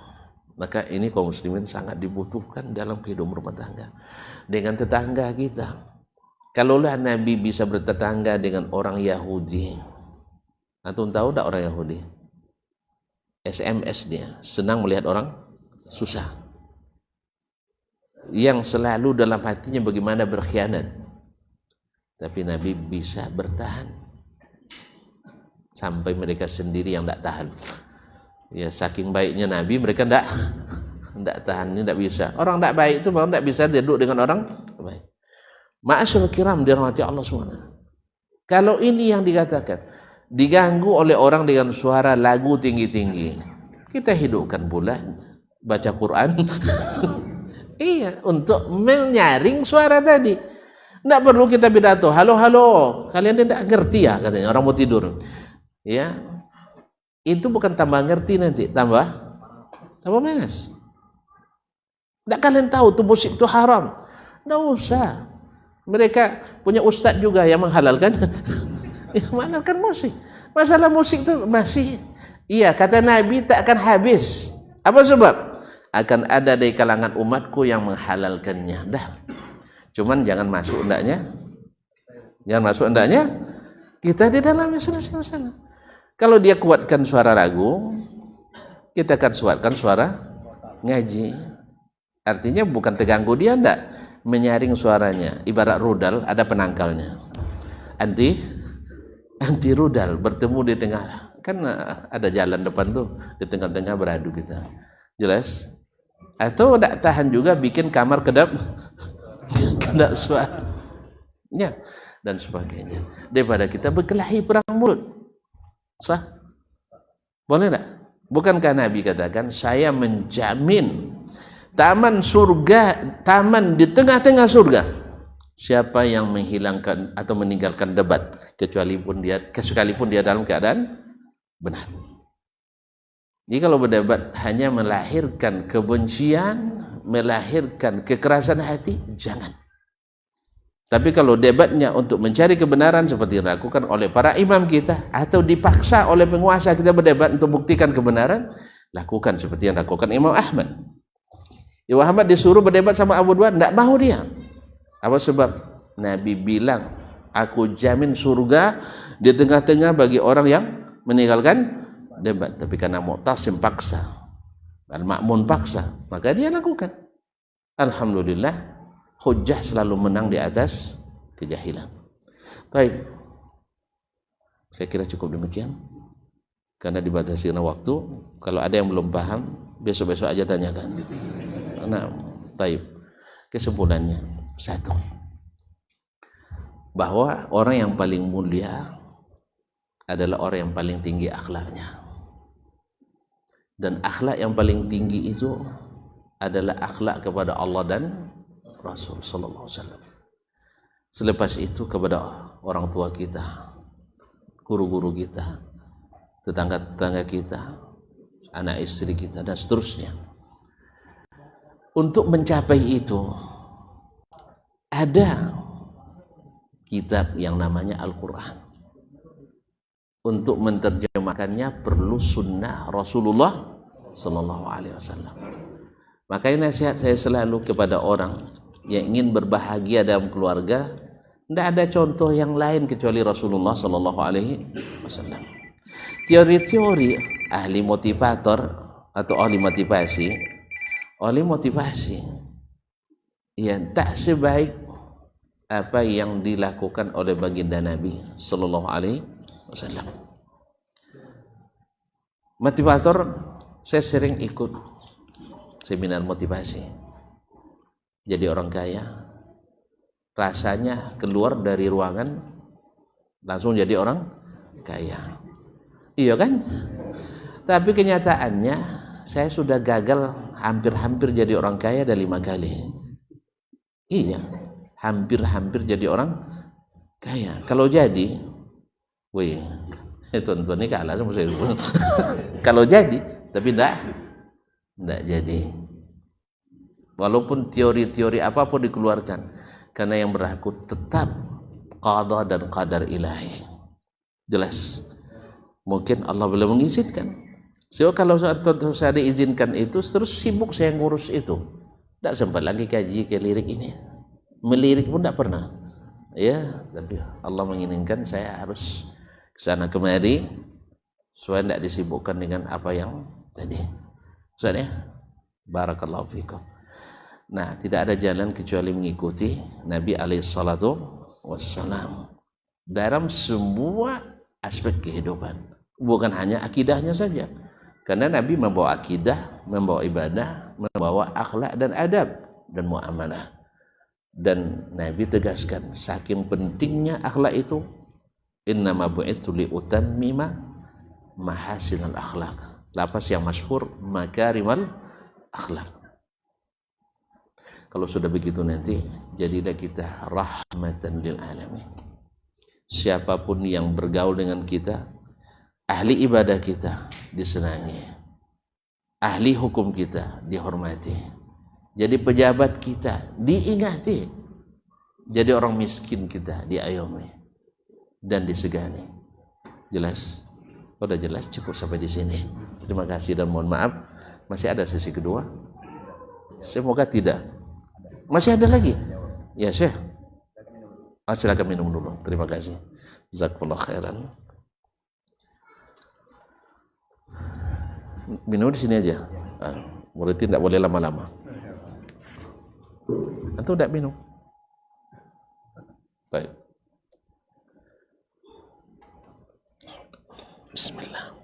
Maka ini kaum muslimin sangat dibutuhkan dalam kehidupan rumah tangga dengan tetangga kita. Kalaulah Nabi bisa bertetangga dengan orang Yahudi, antum tahu tak orang Yahudi? SMS dia, senang melihat orang susah. Yang selalu dalam hatinya bagaimana berkhianat. Tapi Nabi bisa bertahan. Sampai mereka sendiri yang tidak tahan. Ya saking baiknya Nabi, mereka tidak tahan, ini tidak bisa. Orang tidak baik itu memang tidak bisa duduk dengan orang baik. Ma'asyarul kiram dirahmati Allah SWT. Kalau ini yang dikatakan, diganggu oleh orang dengan suara lagu tinggi-tinggi, kita hidupkan pula baca Quran. Iya, untuk menyaring suara tadi. Tidak perlu kita pidato, halo, kalian tidak ngerti ya, katanya orang mau tidur. Ya, itu bukan tambah ngerti nanti, tambah malas. Tidak kalian tahu tuh musik itu haram? Tidak usah. Mereka punya ustadz juga yang menghalalkan, menghalalkan musik. Masalah musik itu masih, iya kata Nabi tak akan habis. Apa sebab? Akan ada dari kalangan umatku yang menghalalkannya. Dah. Cuman jangan masuk hendaknya. Kita di dalamnya selesai masalah. Kalau dia kuatkan suara ragu, kita akan kuatkan suara ngaji. Artinya bukan terganggu dia, enggak. Menyaring suaranya, ibarat rudal ada penangkalnya, anti rudal bertemu di tengah, kan ada jalan depan tuh, di tengah-tengah beradu kita, jelas. Atau tidak tahan juga bikin kamar tidak suara. Ya, dan sebagainya. Daripada kita berkelahi perang mulut. Sah? Boleh tidak? Bukankah Nabi katakan, saya menjamin taman surga, taman di tengah-tengah surga. Siapa yang menghilangkan atau meninggalkan debat, sekalipun dia dalam keadaan benar. Jadi kalau berdebat hanya melahirkan kebencian, melahirkan kekerasan hati, jangan. Tapi kalau debatnya untuk mencari kebenaran seperti yang dilakukan oleh para imam kita, atau dipaksa oleh penguasa kita berdebat untuk buktikan kebenaran, lakukan seperti yang dilakukan Imam Ahmad. Imam Ahmad disuruh berdebat sama Abu Dawud, tidak mau dia. Apa sebab? Nabi bilang, aku jamin surga di tengah-tengah bagi orang yang meninggalkan debat. Tapi karena Mu'tasim paksa, Al-Ma'mun paksa, maka dia lakukan. Alhamdulillah, hujjah selalu menang di atas kejahilan. Baik, saya kira cukup demikian karena dibatasi waktu. Kalau ada yang belum paham, besok-besok aja tanyakan. Nah, baik. Kesimpulannya satu, bahwa orang yang paling mulia adalah orang yang paling tinggi akhlaknya, dan akhlak yang paling tinggi itu adalah akhlak kepada Allah dan Rasul sallallahu alaihi wasallam. Selepas itu kepada orang tua kita, guru-guru kita, tetangga-tetangga kita, anak istri kita, dan seterusnya. Untuk mencapai itu ada kitab yang namanya Al-Quran. Untuk menerjemahkannya perlu sunnah Rasulullah sallallahu alaihi wasallam. Makanya nasihat saya selalu kepada orang yang ingin berbahagia dalam keluarga, tidak ada contoh yang lain kecuali Rasulullah sallallahu alaihi wasallam. Teori-teori ahli motivator atau ahli motivasi ya tak sebaik apa yang dilakukan oleh baginda Nabi sallallahu alaihi wasallam. Motivator, saya sering ikut seminar motivasi. Jadi orang kaya, rasanya keluar dari ruangan langsung jadi orang kaya. Iya kan? Tapi kenyataannya saya sudah gagal hampir-hampir jadi orang kaya ada 5 kali. Iya, hampir-hampir jadi orang kaya. Kalau jadi, wih, tuan-tuan ini kalah sama saya. Kalau jadi, tapi tidak jadi. Walaupun teori-teori apapun dikeluarkan, karena yang berlaku tetap qada dan qadar ilahi. Jelas. Mungkin Allah belum mengizinkan. So kalau saya diizinkan itu, terus sibuk saya ngurus itu. Tidak sempat lagi kaji ke lirik ini. Melirik pun tidak pernah. Ya, tapi Allah menginginkan saya harus kesana kemari supaya tidak disibukkan dengan apa yang tadi. Ustaz ya? Barakallahu fikum. Nah, tidak ada jalan kecuali mengikuti Nabi alaihissalatu wassalam dalam semua aspek kehidupan, bukan hanya akidahnya saja, karena Nabi membawa akidah, membawa ibadah, membawa akhlak dan adab dan muamalah. Dan Nabi tegaskan, saking pentingnya akhlak itu, innama bu'itsu li utammima mahasinal akhlak. Lafaz yang masyhur, makarimal akhlak. Kalau sudah begitu nanti, jadilah kita rahmatan lil alamin. Siapapun yang bergaul dengan kita, ahli ibadah kita disenangi, ahli hukum kita dihormati, jadi pejabat kita diingati, jadi orang miskin kita diayomi dan disegani. Jelas? Udah jelas, cukup sampai di sini. Terima kasih dan mohon maaf, masih ada sesi kedua. Semoga tidak. Masih ada lagi? Ya Syekh. Silakan minum dulu. Terima kasih. Jazakallahu khairan. Minum di sini aja. Berarti tidak boleh lama-lama. Atau tidak minum? Baik. Bismillah.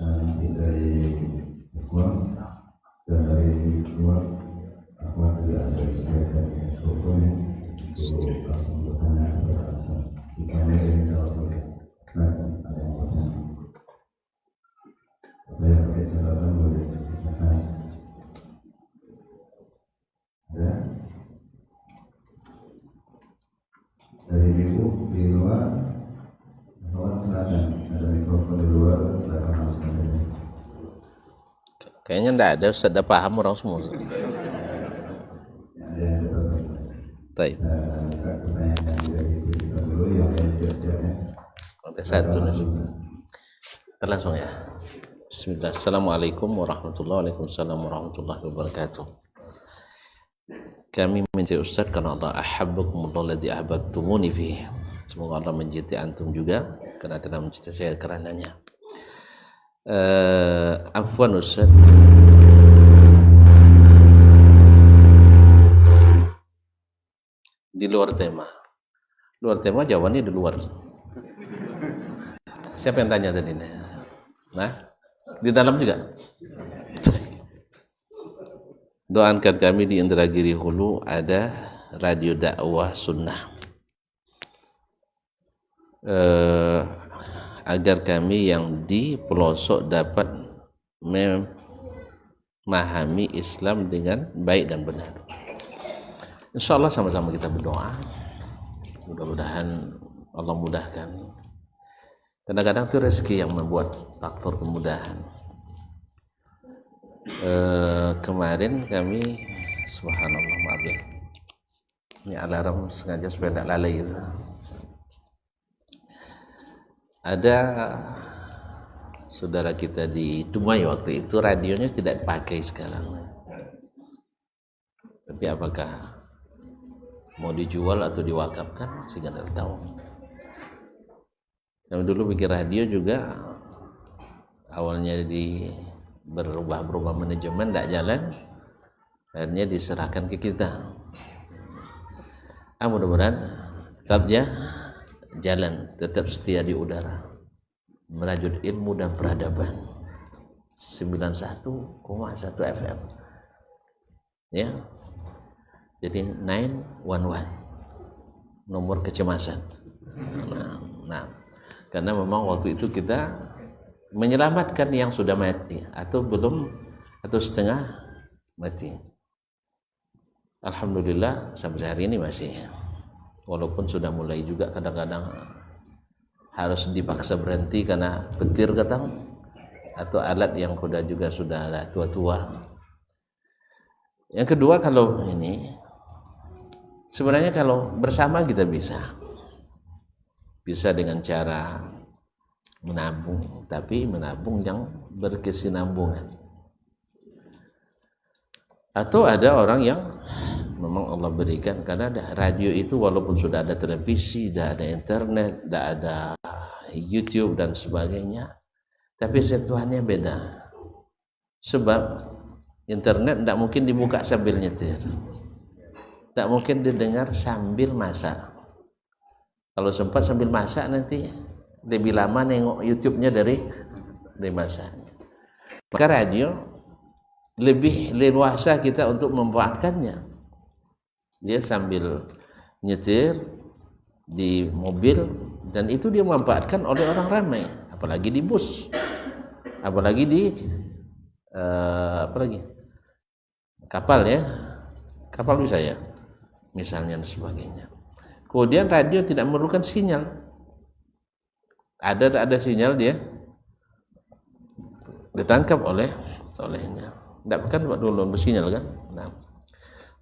nanti dari Uang dan dari luar apa tidak ada disediakan pokoknya untuk langsung bertanya kepada Ustaz. Kita mulai jawab oleh ada yang bertanya. Apa yang pakai catatan boleh dibahas. Ada dari ibu di luar, kawan silakan. Ada mikrofon di luar, silakan masuk saja. Kayaknya enggak ada, Ustaz, udah paham orang semua. Baik. Ada satu nih. Kita langsung ya. Bismillah. Assalamualaikum warahmatullahi wabarakatuh. Kami mencintai Ustaz karena Allah ahabbakumullah ladzi ahbabtumuni fihi. Semoga Allah mencintai antum juga karena telah mencintai saya karenanya. Afwan Ustaz, di luar tema jawabannya di luar. Siapa yang tanya tadi? Nah, di dalam juga. Doakan kami di Indragiri Hulu ada radio dakwah sunnah, agar kami yang di pelosok dapat memahami Islam dengan baik dan benar. Insya Allah sama-sama kita berdoa, mudah-mudahan Allah mudahkan. Kadang-kadang itu rezeki yang membuat faktor kemudahan. Kemarin kami, subhanallah, maaf ya, ini alarm sengaja supaya tidak lalai gitu. Ada saudara kita di Dumai waktu itu radionya tidak dipakai sekarang. Tapi apakah mau dijual atau diwakafkan, saya tidak tahu. Kami dulu bikin radio juga awalnya berubah manajemen, tidak jalan, akhirnya diserahkan ke kita. Mudah-mudahan tetap jalan, tetap setia di udara, merajut ilmu dan peradaban. 91,1 FM ya, jadi 911 nomor kecemasan. Nah, karena memang waktu itu kita menyelamatkan yang sudah mati atau belum atau setengah mati. Alhamdulillah sampai hari ini masih, walaupun sudah mulai juga kadang-kadang harus dipaksa berhenti karena petir katang atau alat yang juga sudah tua-tua. Yang kedua, kalau ini sebenarnya kalau bersama kita bisa dengan cara menabung, tapi menabung yang berkesinambungan. Atau ada orang yang memang Allah berikan, karena ada radio itu walaupun sudah ada televisi, sudah ada internet, sudah ada YouTube dan sebagainya, tapi sentuhannya beda. Sebab internet tidak mungkin dibuka sambil nyetir, tidak mungkin didengar sambil masak. Kalau sempat sambil masak nanti lebih lama nengok YouTube-nya dari masaknya. Maka radio lebih leluasa kita untuk memanfaatkannya. Dia sambil nyetir di mobil, dan itu dia memanfaatkan oleh orang ramai, apalagi di bus, apalagi di kapal ya, kapal bisa ya misalnya dan sebagainya. Kemudian radio tidak memerlukan sinyal, ada tak ada sinyal dia ditangkap olehnya. Tidak kan dulu bersinyal kan. Nah,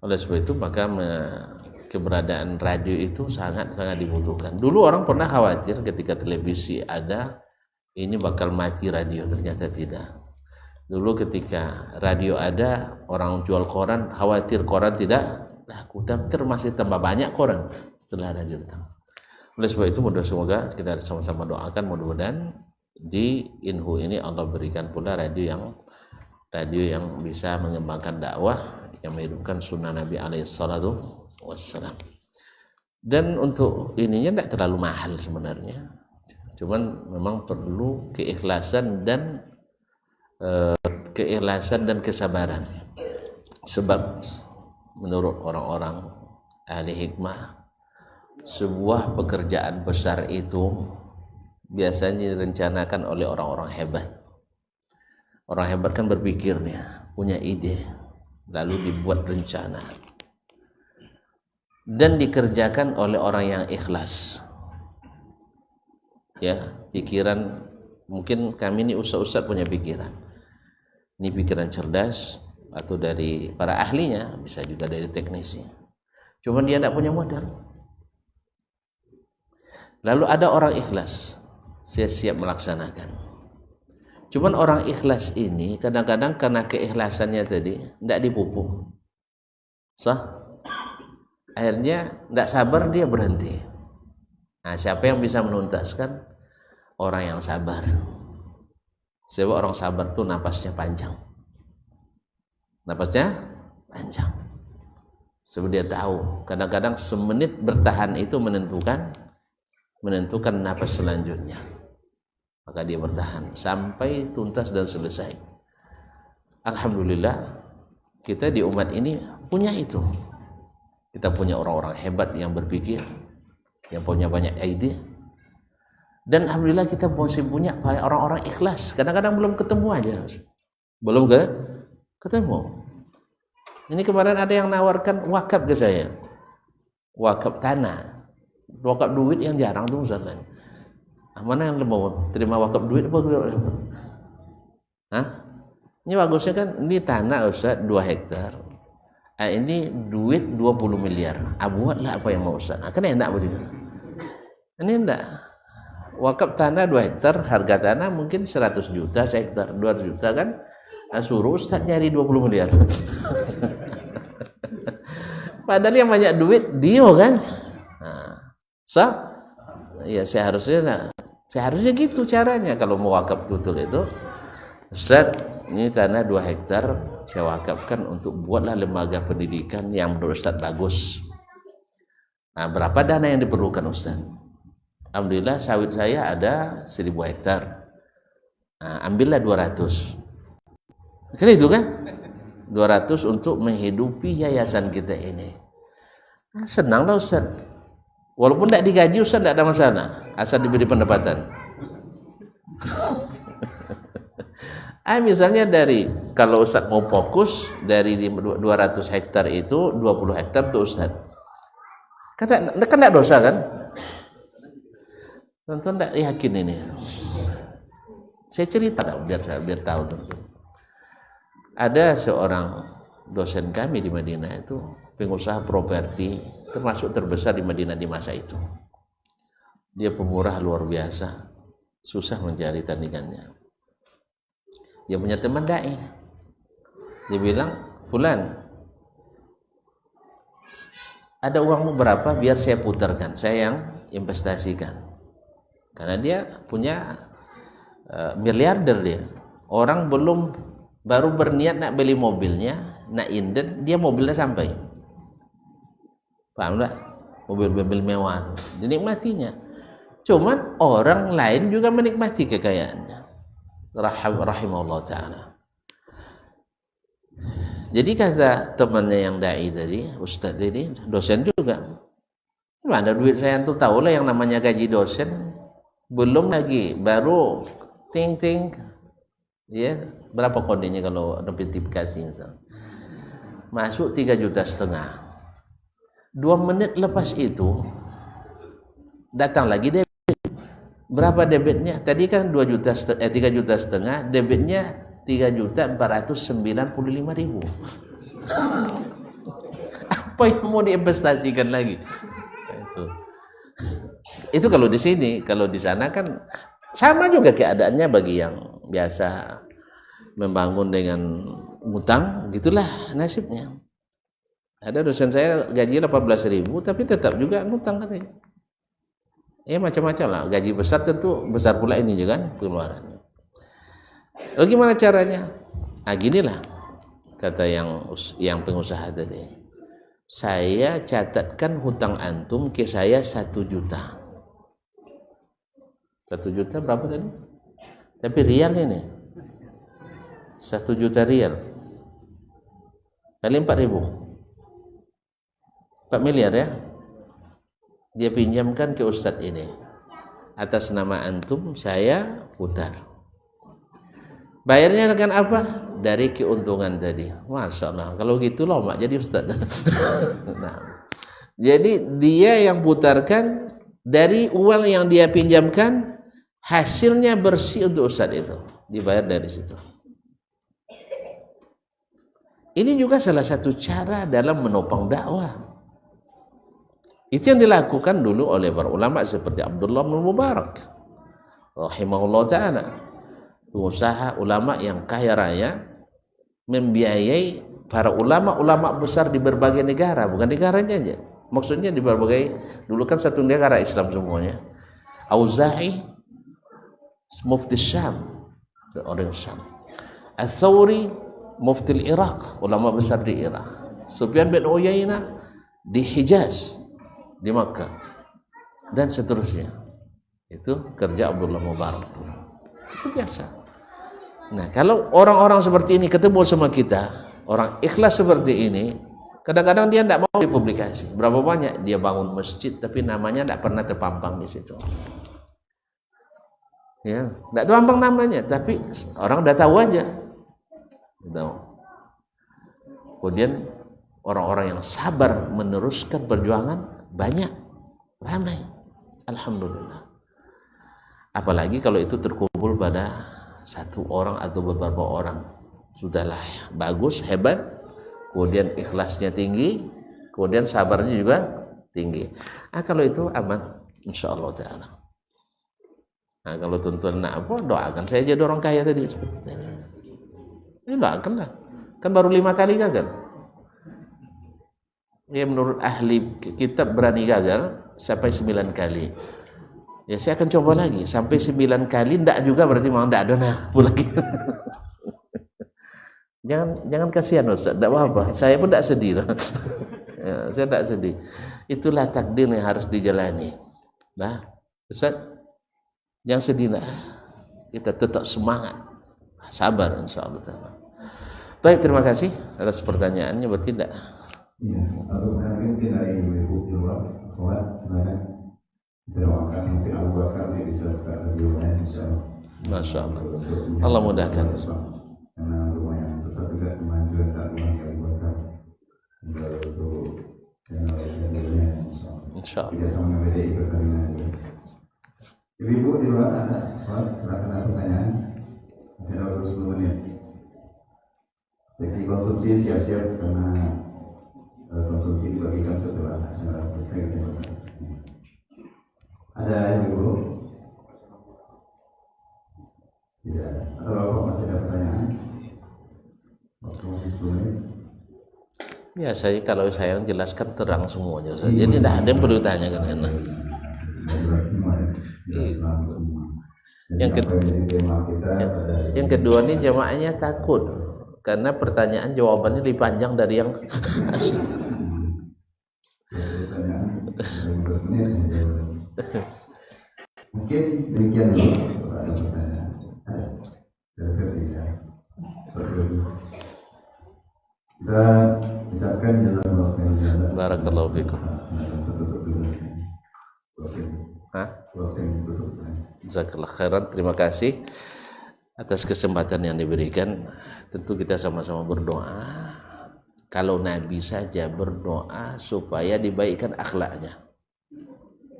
oleh sebab itu maka keberadaan radio itu sangat dibutuhkan. Dulu orang pernah khawatir ketika televisi ada, ini bakal mati radio, ternyata tidak. Dulu ketika radio ada, orang jual koran khawatir koran tidak laku, tapi masih tambah banyak koran setelah radio datang. Oleh sebab itu semoga kita sama-sama doakan, mudah-mudahan di Inhu ini Allah berikan pula radio yang bisa mengembangkan dakwah, yang menghidupkan sunnah Nabi alaihissalatu wassalam. Dan untuk ininya tidak terlalu mahal sebenarnya, cuman memang perlu keikhlasan dan keikhlasan dan kesabaran. Sebab menurut orang-orang ahli hikmah, sebuah pekerjaan besar itu biasanya direncanakan oleh orang-orang hebat. Orang hebat kan berpikir dia, punya ide, lalu dibuat rencana dan dikerjakan oleh orang yang ikhlas. Ya, pikiran, mungkin kami ini ustaz-ustaz punya pikiran. Ini pikiran cerdas atau dari para ahlinya, bisa juga dari teknisi. Cuman dia tidak punya modal. Lalu ada orang ikhlas, saya siap melaksanakan. Cuman orang ikhlas ini kadang-kadang karena keikhlasannya tadi tidak dipupuk. Sah? Akhirnya tidak sabar, dia berhenti. Nah, siapa yang bisa menuntaskan? Orang yang sabar. Sebab orang sabar tuh napasnya panjang. Napasnya panjang. Sebab dia tahu kadang-kadang semenit bertahan itu menentukan napas selanjutnya. Maka dia bertahan sampai tuntas dan selesai. Alhamdulillah kita di umat ini punya itu. Kita punya orang-orang hebat yang berpikir, yang punya banyak ide. Dan alhamdulillah kita masih punya orang-orang ikhlas. Kadang-kadang belum ketemu aja. Belum ketemu. Ini kemarin ada yang nawarkan wakaf ke saya. Wakaf tanah. Wakaf duit yang jarang tuh Ustaz. Mana yang mau terima wakaf duit apa? Hah? Ini bagusnya kan, ini tanah Ustaz 2 hektar. Ini duit 20 miliar. Buatlah apa yang mau Ustaz. Kan enak begitu. Ini enggak. Wakaf tanah 2 hektar, harga tanah mungkin 100 juta sehektar, 200 juta kan. Suruh Ustaz nyari 20 miliar. Padahal yang banyak duit dia kan. Ya seharusnya gitu caranya kalau mau wakaf tutul itu. Ustaz, ini tanah 2 hektar saya wakafkan untuk buatlah lembaga pendidikan yang menurut Ustaz bagus. Nah, berapa dana yang diperlukan Ustaz? Alhamdulillah sawit saya ada 1000 hektar. Nah, ambillah 200. Kan itu kan? 200 untuk menghidupi yayasan kita ini. Nah, senanglah Ustaz. Walaupun tidak digaji Ustaz tidak ada masalah, asal diberi pendapatan. Misalnya kalau Ustaz mau fokus dari 200 hektar itu 20 hektar tuh Ustaz. Kan tidak dosa kan? Tentu tidak yakin ini. Saya cerita biar tahu tentu. Ada seorang dosen kami di Madinah itu pengusaha properti termasuk terbesar di Madinah di masa itu. Dia pemurah luar biasa, susah mencari tandingannya. Dia punya teman dai. Dia bilang, "Fulan, ada uangmu berapa biar saya putarkan, saya yang investasikan." Karena dia punya miliarder dia. Orang baru berniat nak beli mobilnya, nak inden, dia mobilnya sampai. Paham tak? Mobil-mobil mewah itu dinikmatinya. Cuman orang lain juga menikmati kekayaannya. Rahimahullah ta'ala. Jadi kata temannya yang dai tadi, Ustaz tadi, dosen juga. Mana duit saya tuh tahu lah yang namanya gaji dosen. Belum lagi, baru ting ya, berapa kodenya kalau notifikasi misalnya masuk 3,5 juta. 2 menit lepas itu datang lagi debit. Berapa debitnya? Tadi kan 3,5 juta, debitnya 3.495.000. Apa yang mau diinvestasikan lagi? Itu kalau di sini, kalau di sana kan sama juga keadaannya bagi yang biasa membangun dengan ngutang, gitulah nasibnya. Ada dosen saya gaji 18.000 tapi tetap juga ngutang katanya. Ya macam-macam lah, gaji besar tentu besar pula ini juga kan pengeluarannya. Lalu gimana caranya? Ginilah kata yang pengusaha tadi. Saya catatkan hutang antum ke saya 1 juta. 1 juta berapa tadi? Tapi rial ini. 1 juta rial kali 4 miliar ya, dia pinjamkan ke ustadz ini atas nama antum, saya putar. Bayarnya dengan apa? Dari keuntungan tadi. Masya Allah, kalau gitu loh mak jadi ustadz. Nah, jadi dia yang putarkan dari uang yang dia pinjamkan, hasilnya bersih untuk ustadz itu, dibayar dari situ. Ini juga salah satu cara dalam menopang dakwah. Itu yang dilakukan dulu oleh para ulama seperti Abdullah bin Mubarak rahimahullah ta'ala, pengusaha ulama yang kaya raya, membiayai para ulama-ulama besar di berbagai negara, bukan negaranya aja, maksudnya di berbagai, dulu kan satu negara Islam semuanya. Auza'i mufti Syam, orang Syam. Ats-Tsauri mufti Irak, ulama besar di Irak. Sufyan bin Uyainah di Hijaz, di Makkah, dan seterusnya. Itu kerja Abdullah Mubarak, itu biasa. Nah, kalau orang-orang seperti ini ketemu sama kita, orang ikhlas seperti ini, kadang-kadang dia tidak mau dipublikasi. Berapa banyak dia bangun masjid tapi namanya tidak pernah terpampang di situ, ya, tidak terpampang namanya, tapi orang udah tahu aja gitu. Kemudian orang-orang yang sabar meneruskan perjuangan banyak, ramai, alhamdulillah. Apalagi kalau itu terkumpul pada satu orang atau beberapa orang, sudahlah bagus, hebat. Kemudian ikhlasnya tinggi, kemudian sabarnya juga tinggi. Kalau itu aman, insya Allah ta'ala. Nah, kalau tuntun apa, doakan saya jadi orang kaya tadi seperti itu. Ini doakan lah, kan baru 5 kali gagal. Ya, menurut ahli kitab berani gagal sampai 9 kali. Ya, saya akan coba lagi sampai 9 kali, ndak juga berarti mau ndak ada nah lagi. jangan kasihan Ustaz, ndak apa-apa. Saya pun ndak sedih loh. Ya, saya ndak sedih. Itulah takdir yang harus dijalani. Nah, Ustaz, jangan sedih lah. Kita tetap semangat, sabar insyaallah taala. Baik, terima kasih atas pertanyaannya. Bertindak. Iya, satu pertanyaan mungkin dari Ibu di luar, kawan sebenarnya doakan mungkin Abu Bakar dia bisa buka videonya insyaallah. Masya Allah, Allah mudahkan. Karena rumah yang besar juga kemajuan tak rumah Abu Bakar untuk channel videonya insyaallah. Tidak sama BDI pertandingan. Ibu di luar ada, kawan silakan ada pertanyaan. Masih ada 10 menit. Seksi konsumsi siap-siap karena konsumsi dibagikan setelah acara selesai. Ada yang dulu? Tidak. Atau Bapak masih ada pertanyaan? Waktu masih 10 menit. Ya, kalau saya jelaskan terang semuanya. Jadi tidak ada yang perlu tanya kan. Yang kedua ini jamaahnya takut karena pertanyaan jawabannya lebih panjang dari yang asli. Mungkin demikian dulu. Kita ucapkan jazakallahu Barakallahu fikum. Jazakallahu khairan. Terima kasih atas kesempatan yang diberikan. Tentu kita sama-sama berdoa. Kalau Nabi saja berdoa supaya dibaikkan akhlaknya,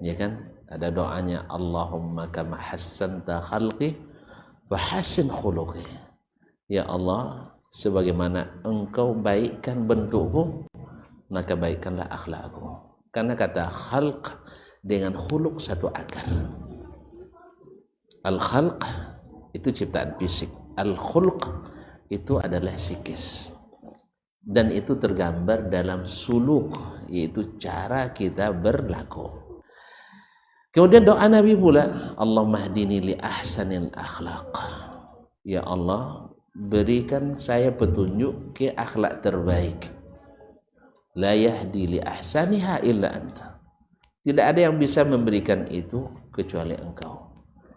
ya kan? Ada doanya, Allahumma kama hassanta khalqi wa hassin khuluqi. Ya Allah, sebagaimana engkau baikkan bentukku, maka baikkanlah akhlakku. Karena kata khalq dengan khuluq satu akal. Al-khalq itu ciptaan fisik, al-khulq itu adalah psikis, dan itu tergambar dalam suluk, yaitu cara kita berlaku. Kemudian doa Nabi pula, Allahumma hdini li ahsanil akhlaq. Ya Allah, berikan saya petunjuk ke akhlak terbaik. La yahdi li ahsaniha illa anta. Tidak ada yang bisa memberikan itu kecuali engkau.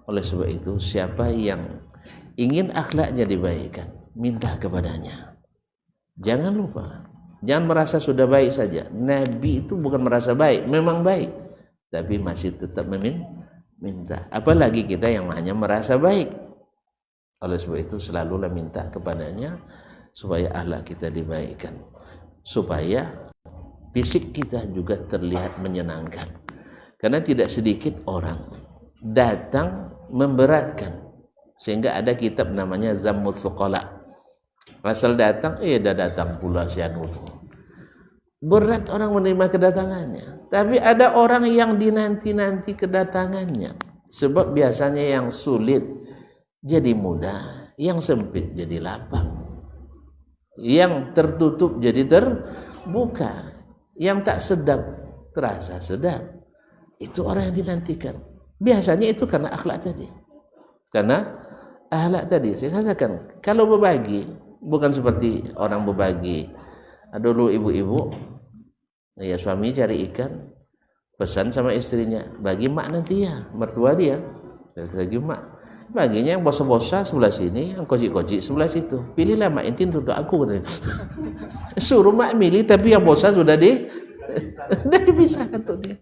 Oleh sebab itu, siapa yang ingin akhlaknya dibaikkan, minta kepadanya. Jangan lupa, jangan merasa sudah baik saja. Nabi itu bukan merasa baik, memang baik, tapi masih tetap minta. Apalagi kita yang hanya merasa baik. Oleh sebab itu selalulah minta kepadanya supaya akhlak kita dibaikkan, supaya fisik kita juga terlihat menyenangkan. Karena tidak sedikit orang datang memberatkan, sehingga ada kitab namanya Zammul Thuqala. Asal datang, dah datang pula si anu tu. Berat orang menerima kedatangannya. Tapi ada orang yang dinanti-nanti kedatangannya. Sebab biasanya yang sulit jadi mudah, yang sempit jadi lapang, yang tertutup jadi terbuka, yang tak sedap terasa sedap. Itu orang yang dinantikan. Biasanya itu karena akhlak tadi. Karena akhlak tadi. Saya katakan, kalau berbagi bukan seperti orang berbagi. Dulu ibu-ibu, ya suami cari ikan, pesan sama istrinya, bagi mak nanti ya, mertua dia. Bagi mak, baginya yang bosa-bosa sebelah sini, yang koji-koji sebelah situ. Pilihlah mak intin untuk aku. Suruh mak milih, tapi yang bosa sudah dipisahkan untuk dia.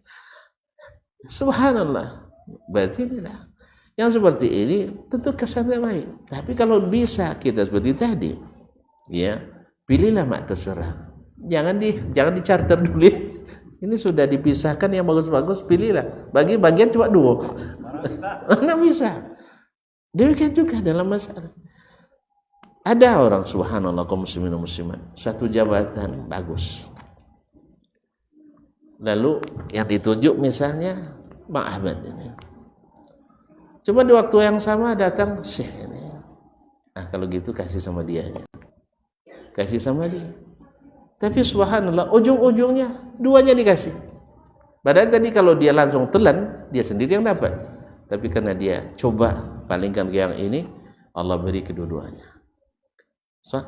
Subhanallah. Berarti inilah yang seperti ini tentu kesannya baik. Tapi kalau bisa kita seperti tadi, ya pilihlah mak terserah. Jangan di-charter dulu. Ini sudah dipisahkan yang bagus-bagus, pilihlah. Bagi bagian cuma 2. Mana bisa. Demikian juga dalam masalah. Ada orang subhanallah kaum muslimin dan muslimat, satu jabatan bagus. Lalu yang ditunjuk misalnya Bang Ahmad ini. Cuma di waktu yang sama datang Syekh ini. Nah kalau gitu kasih sama dia. Kasih sama dia. Tapi subhanallah ujung-ujungnya duanya dikasih. Padahal tadi kalau dia langsung telan, dia sendiri yang dapat. Tapi karena dia coba palingkan ke yang ini, Allah beri kedua-duanya. So,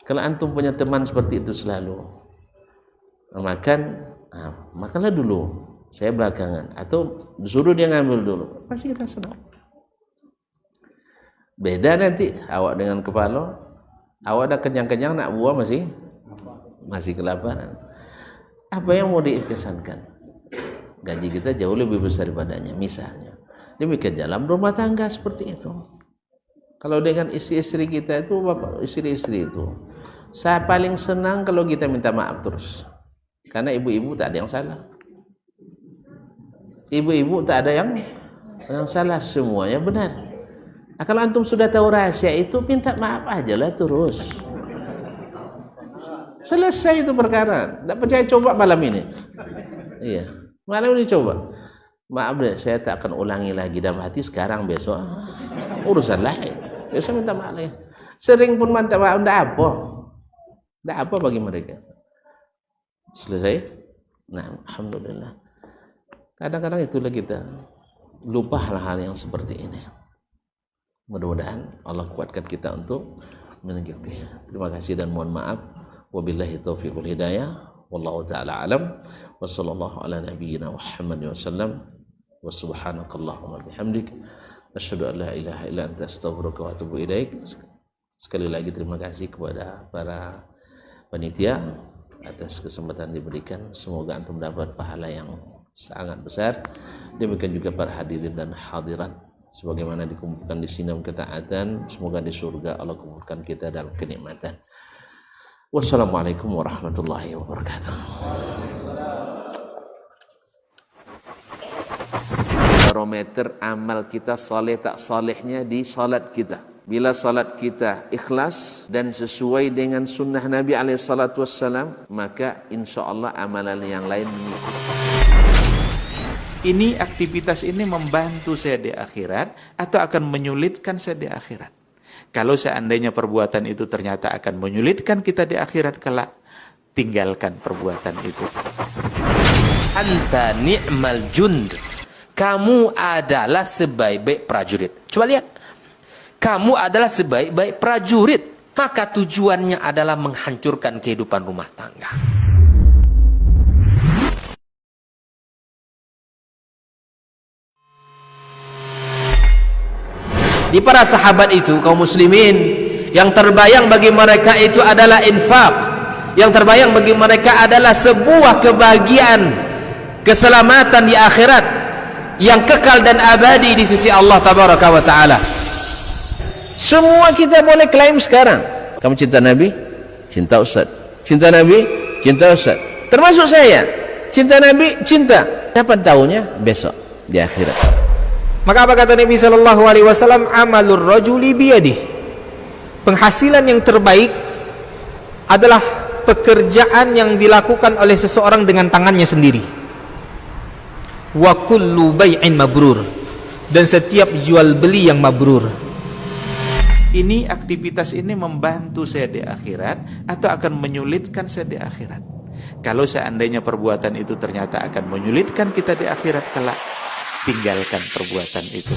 kalau antum punya teman seperti itu selalu, makanlah dulu. Saya belakangan, atau disuruh dia ngambil dulu, pasti kita senang. Beda nanti awak dengan kepala, awak dah kenyang-kenyang nak buah masih kelaparan. Apa yang mau dikesankan? Gaji kita jauh lebih besar daripadanya misalnya. Demikian dalam rumah tangga seperti itu. Kalau dengan istri-istri kita itu, bapak istri-istri itu, saya paling senang kalau kita minta maaf terus. Karena ibu-ibu tak ada yang salah. Ibu-ibu tak ada yang salah, semuanya benar. Kalau antum sudah tahu rahasia itu, minta maaf aja lah terus. Selesai itu perkara. Tak percaya coba malam ini. Iya, malam ini coba. Maaf deh, saya tak akan ulangi lagi dalam hati sekarang, besok urusan lain. Besok minta maaf lagi. Sering pun minta maaf, tidak apa bagi mereka. Selesai. Nah, alhamdulillah. Kadang-kadang itulah kita lupa hal-hal yang seperti ini. Mudah-mudahan Allah kuatkan kita untuk mengikuti. Terima kasih dan mohon maaf. Wabillahi taufiq wal hidayah. Wallahu ta'ala alam. Wa sallallahu ala nabiyyina Muhammad wa sallam. Wa subhanakallahumma bihamdik. Asyhadu an la ilaha illa anta astaghfiruka wa atubu ilaik. Sekali lagi terima kasih kepada para panitia atas kesempatan diberikan. Semoga antum dapat pahala yang sangat besar. Demikian juga para hadirin dan hadirat, sebagaimana dikumpulkan di sini dalam ketaatan, semoga di surga Allah kumpulkan kita dalam kenikmatan. Wassalamualaikum warahmatullahi wabarakatuh. Barometer amal kita saleh tak salehnya di salat kita. Bila salat kita ikhlas dan sesuai dengan sunnah Nabi SAW, maka insya Allah amalan yang lain mengikuti. Ini aktivitas ini membantu saya di akhirat atau akan menyulitkan saya di akhirat. Kalau seandainya perbuatan itu ternyata akan menyulitkan kita di akhirat kelak, tinggalkan perbuatan itu. Anta ni'mal jund. Kamu adalah sebaik-baik prajurit. Coba lihat. Kamu adalah sebaik-baik prajurit. Maka tujuannya adalah menghancurkan kehidupan rumah tangga. Di para sahabat itu, kaum muslimin, Yang terbayang bagi mereka itu adalah infak. Yang terbayang bagi mereka adalah sebuah kebahagiaan, keselamatan di akhirat yang kekal dan abadi di sisi Allah Tabaraka wa Ta'ala. Semua kita boleh klaim sekarang. Kamu cinta Nabi? Cinta Ustaz. Cinta Nabi? Cinta Ustaz. Termasuk saya. Cinta Nabi? Cinta. Kapan tahunya? Besok di akhirat. Maka apa kata Nabi sallallahu alaihi wasallam? Amalur rajuli biyadih. Penghasilan yang terbaik adalah pekerjaan yang dilakukan oleh seseorang dengan tangannya sendiri. Wa kullu bai'in mabrur. Dan setiap jual beli yang mabrur. Ini aktivitas ini membantu saya di akhirat atau akan menyulitkan saya di akhirat. Kalau seandainya perbuatan itu ternyata akan menyulitkan kita di akhirat kelak, tinggalkan perbuatan itu.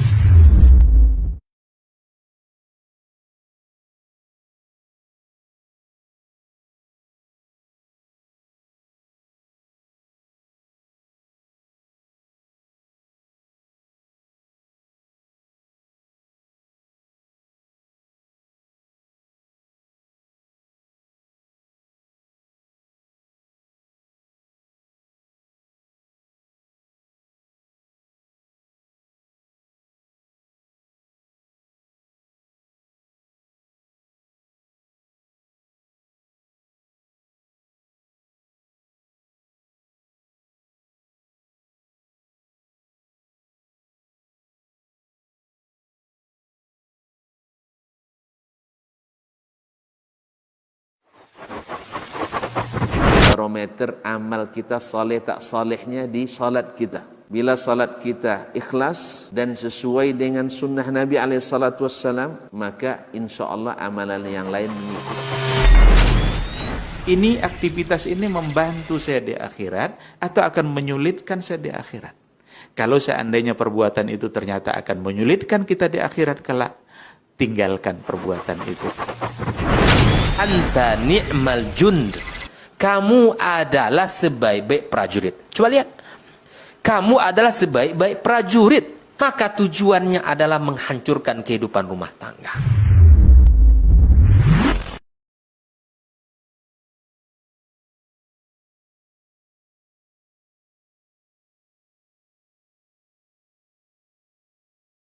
Barometer amal kita saleh tak salehnya di salat kita. Bila salat kita ikhlas dan sesuai dengan sunnah Nabi SAW, maka insya Allah amalan yang lain mengikuti. Ini aktivitas ini membantu saya di akhirat atau akan menyulitkan saya di akhirat. Kalau seandainya perbuatan itu ternyata akan menyulitkan kita di akhirat kelak, tinggalkan perbuatan itu. Anta ni'mal jund. Kamu adalah sebaik-baik prajurit. Coba lihat. Kamu adalah sebaik-baik prajurit. Maka tujuannya adalah menghancurkan kehidupan rumah tangga.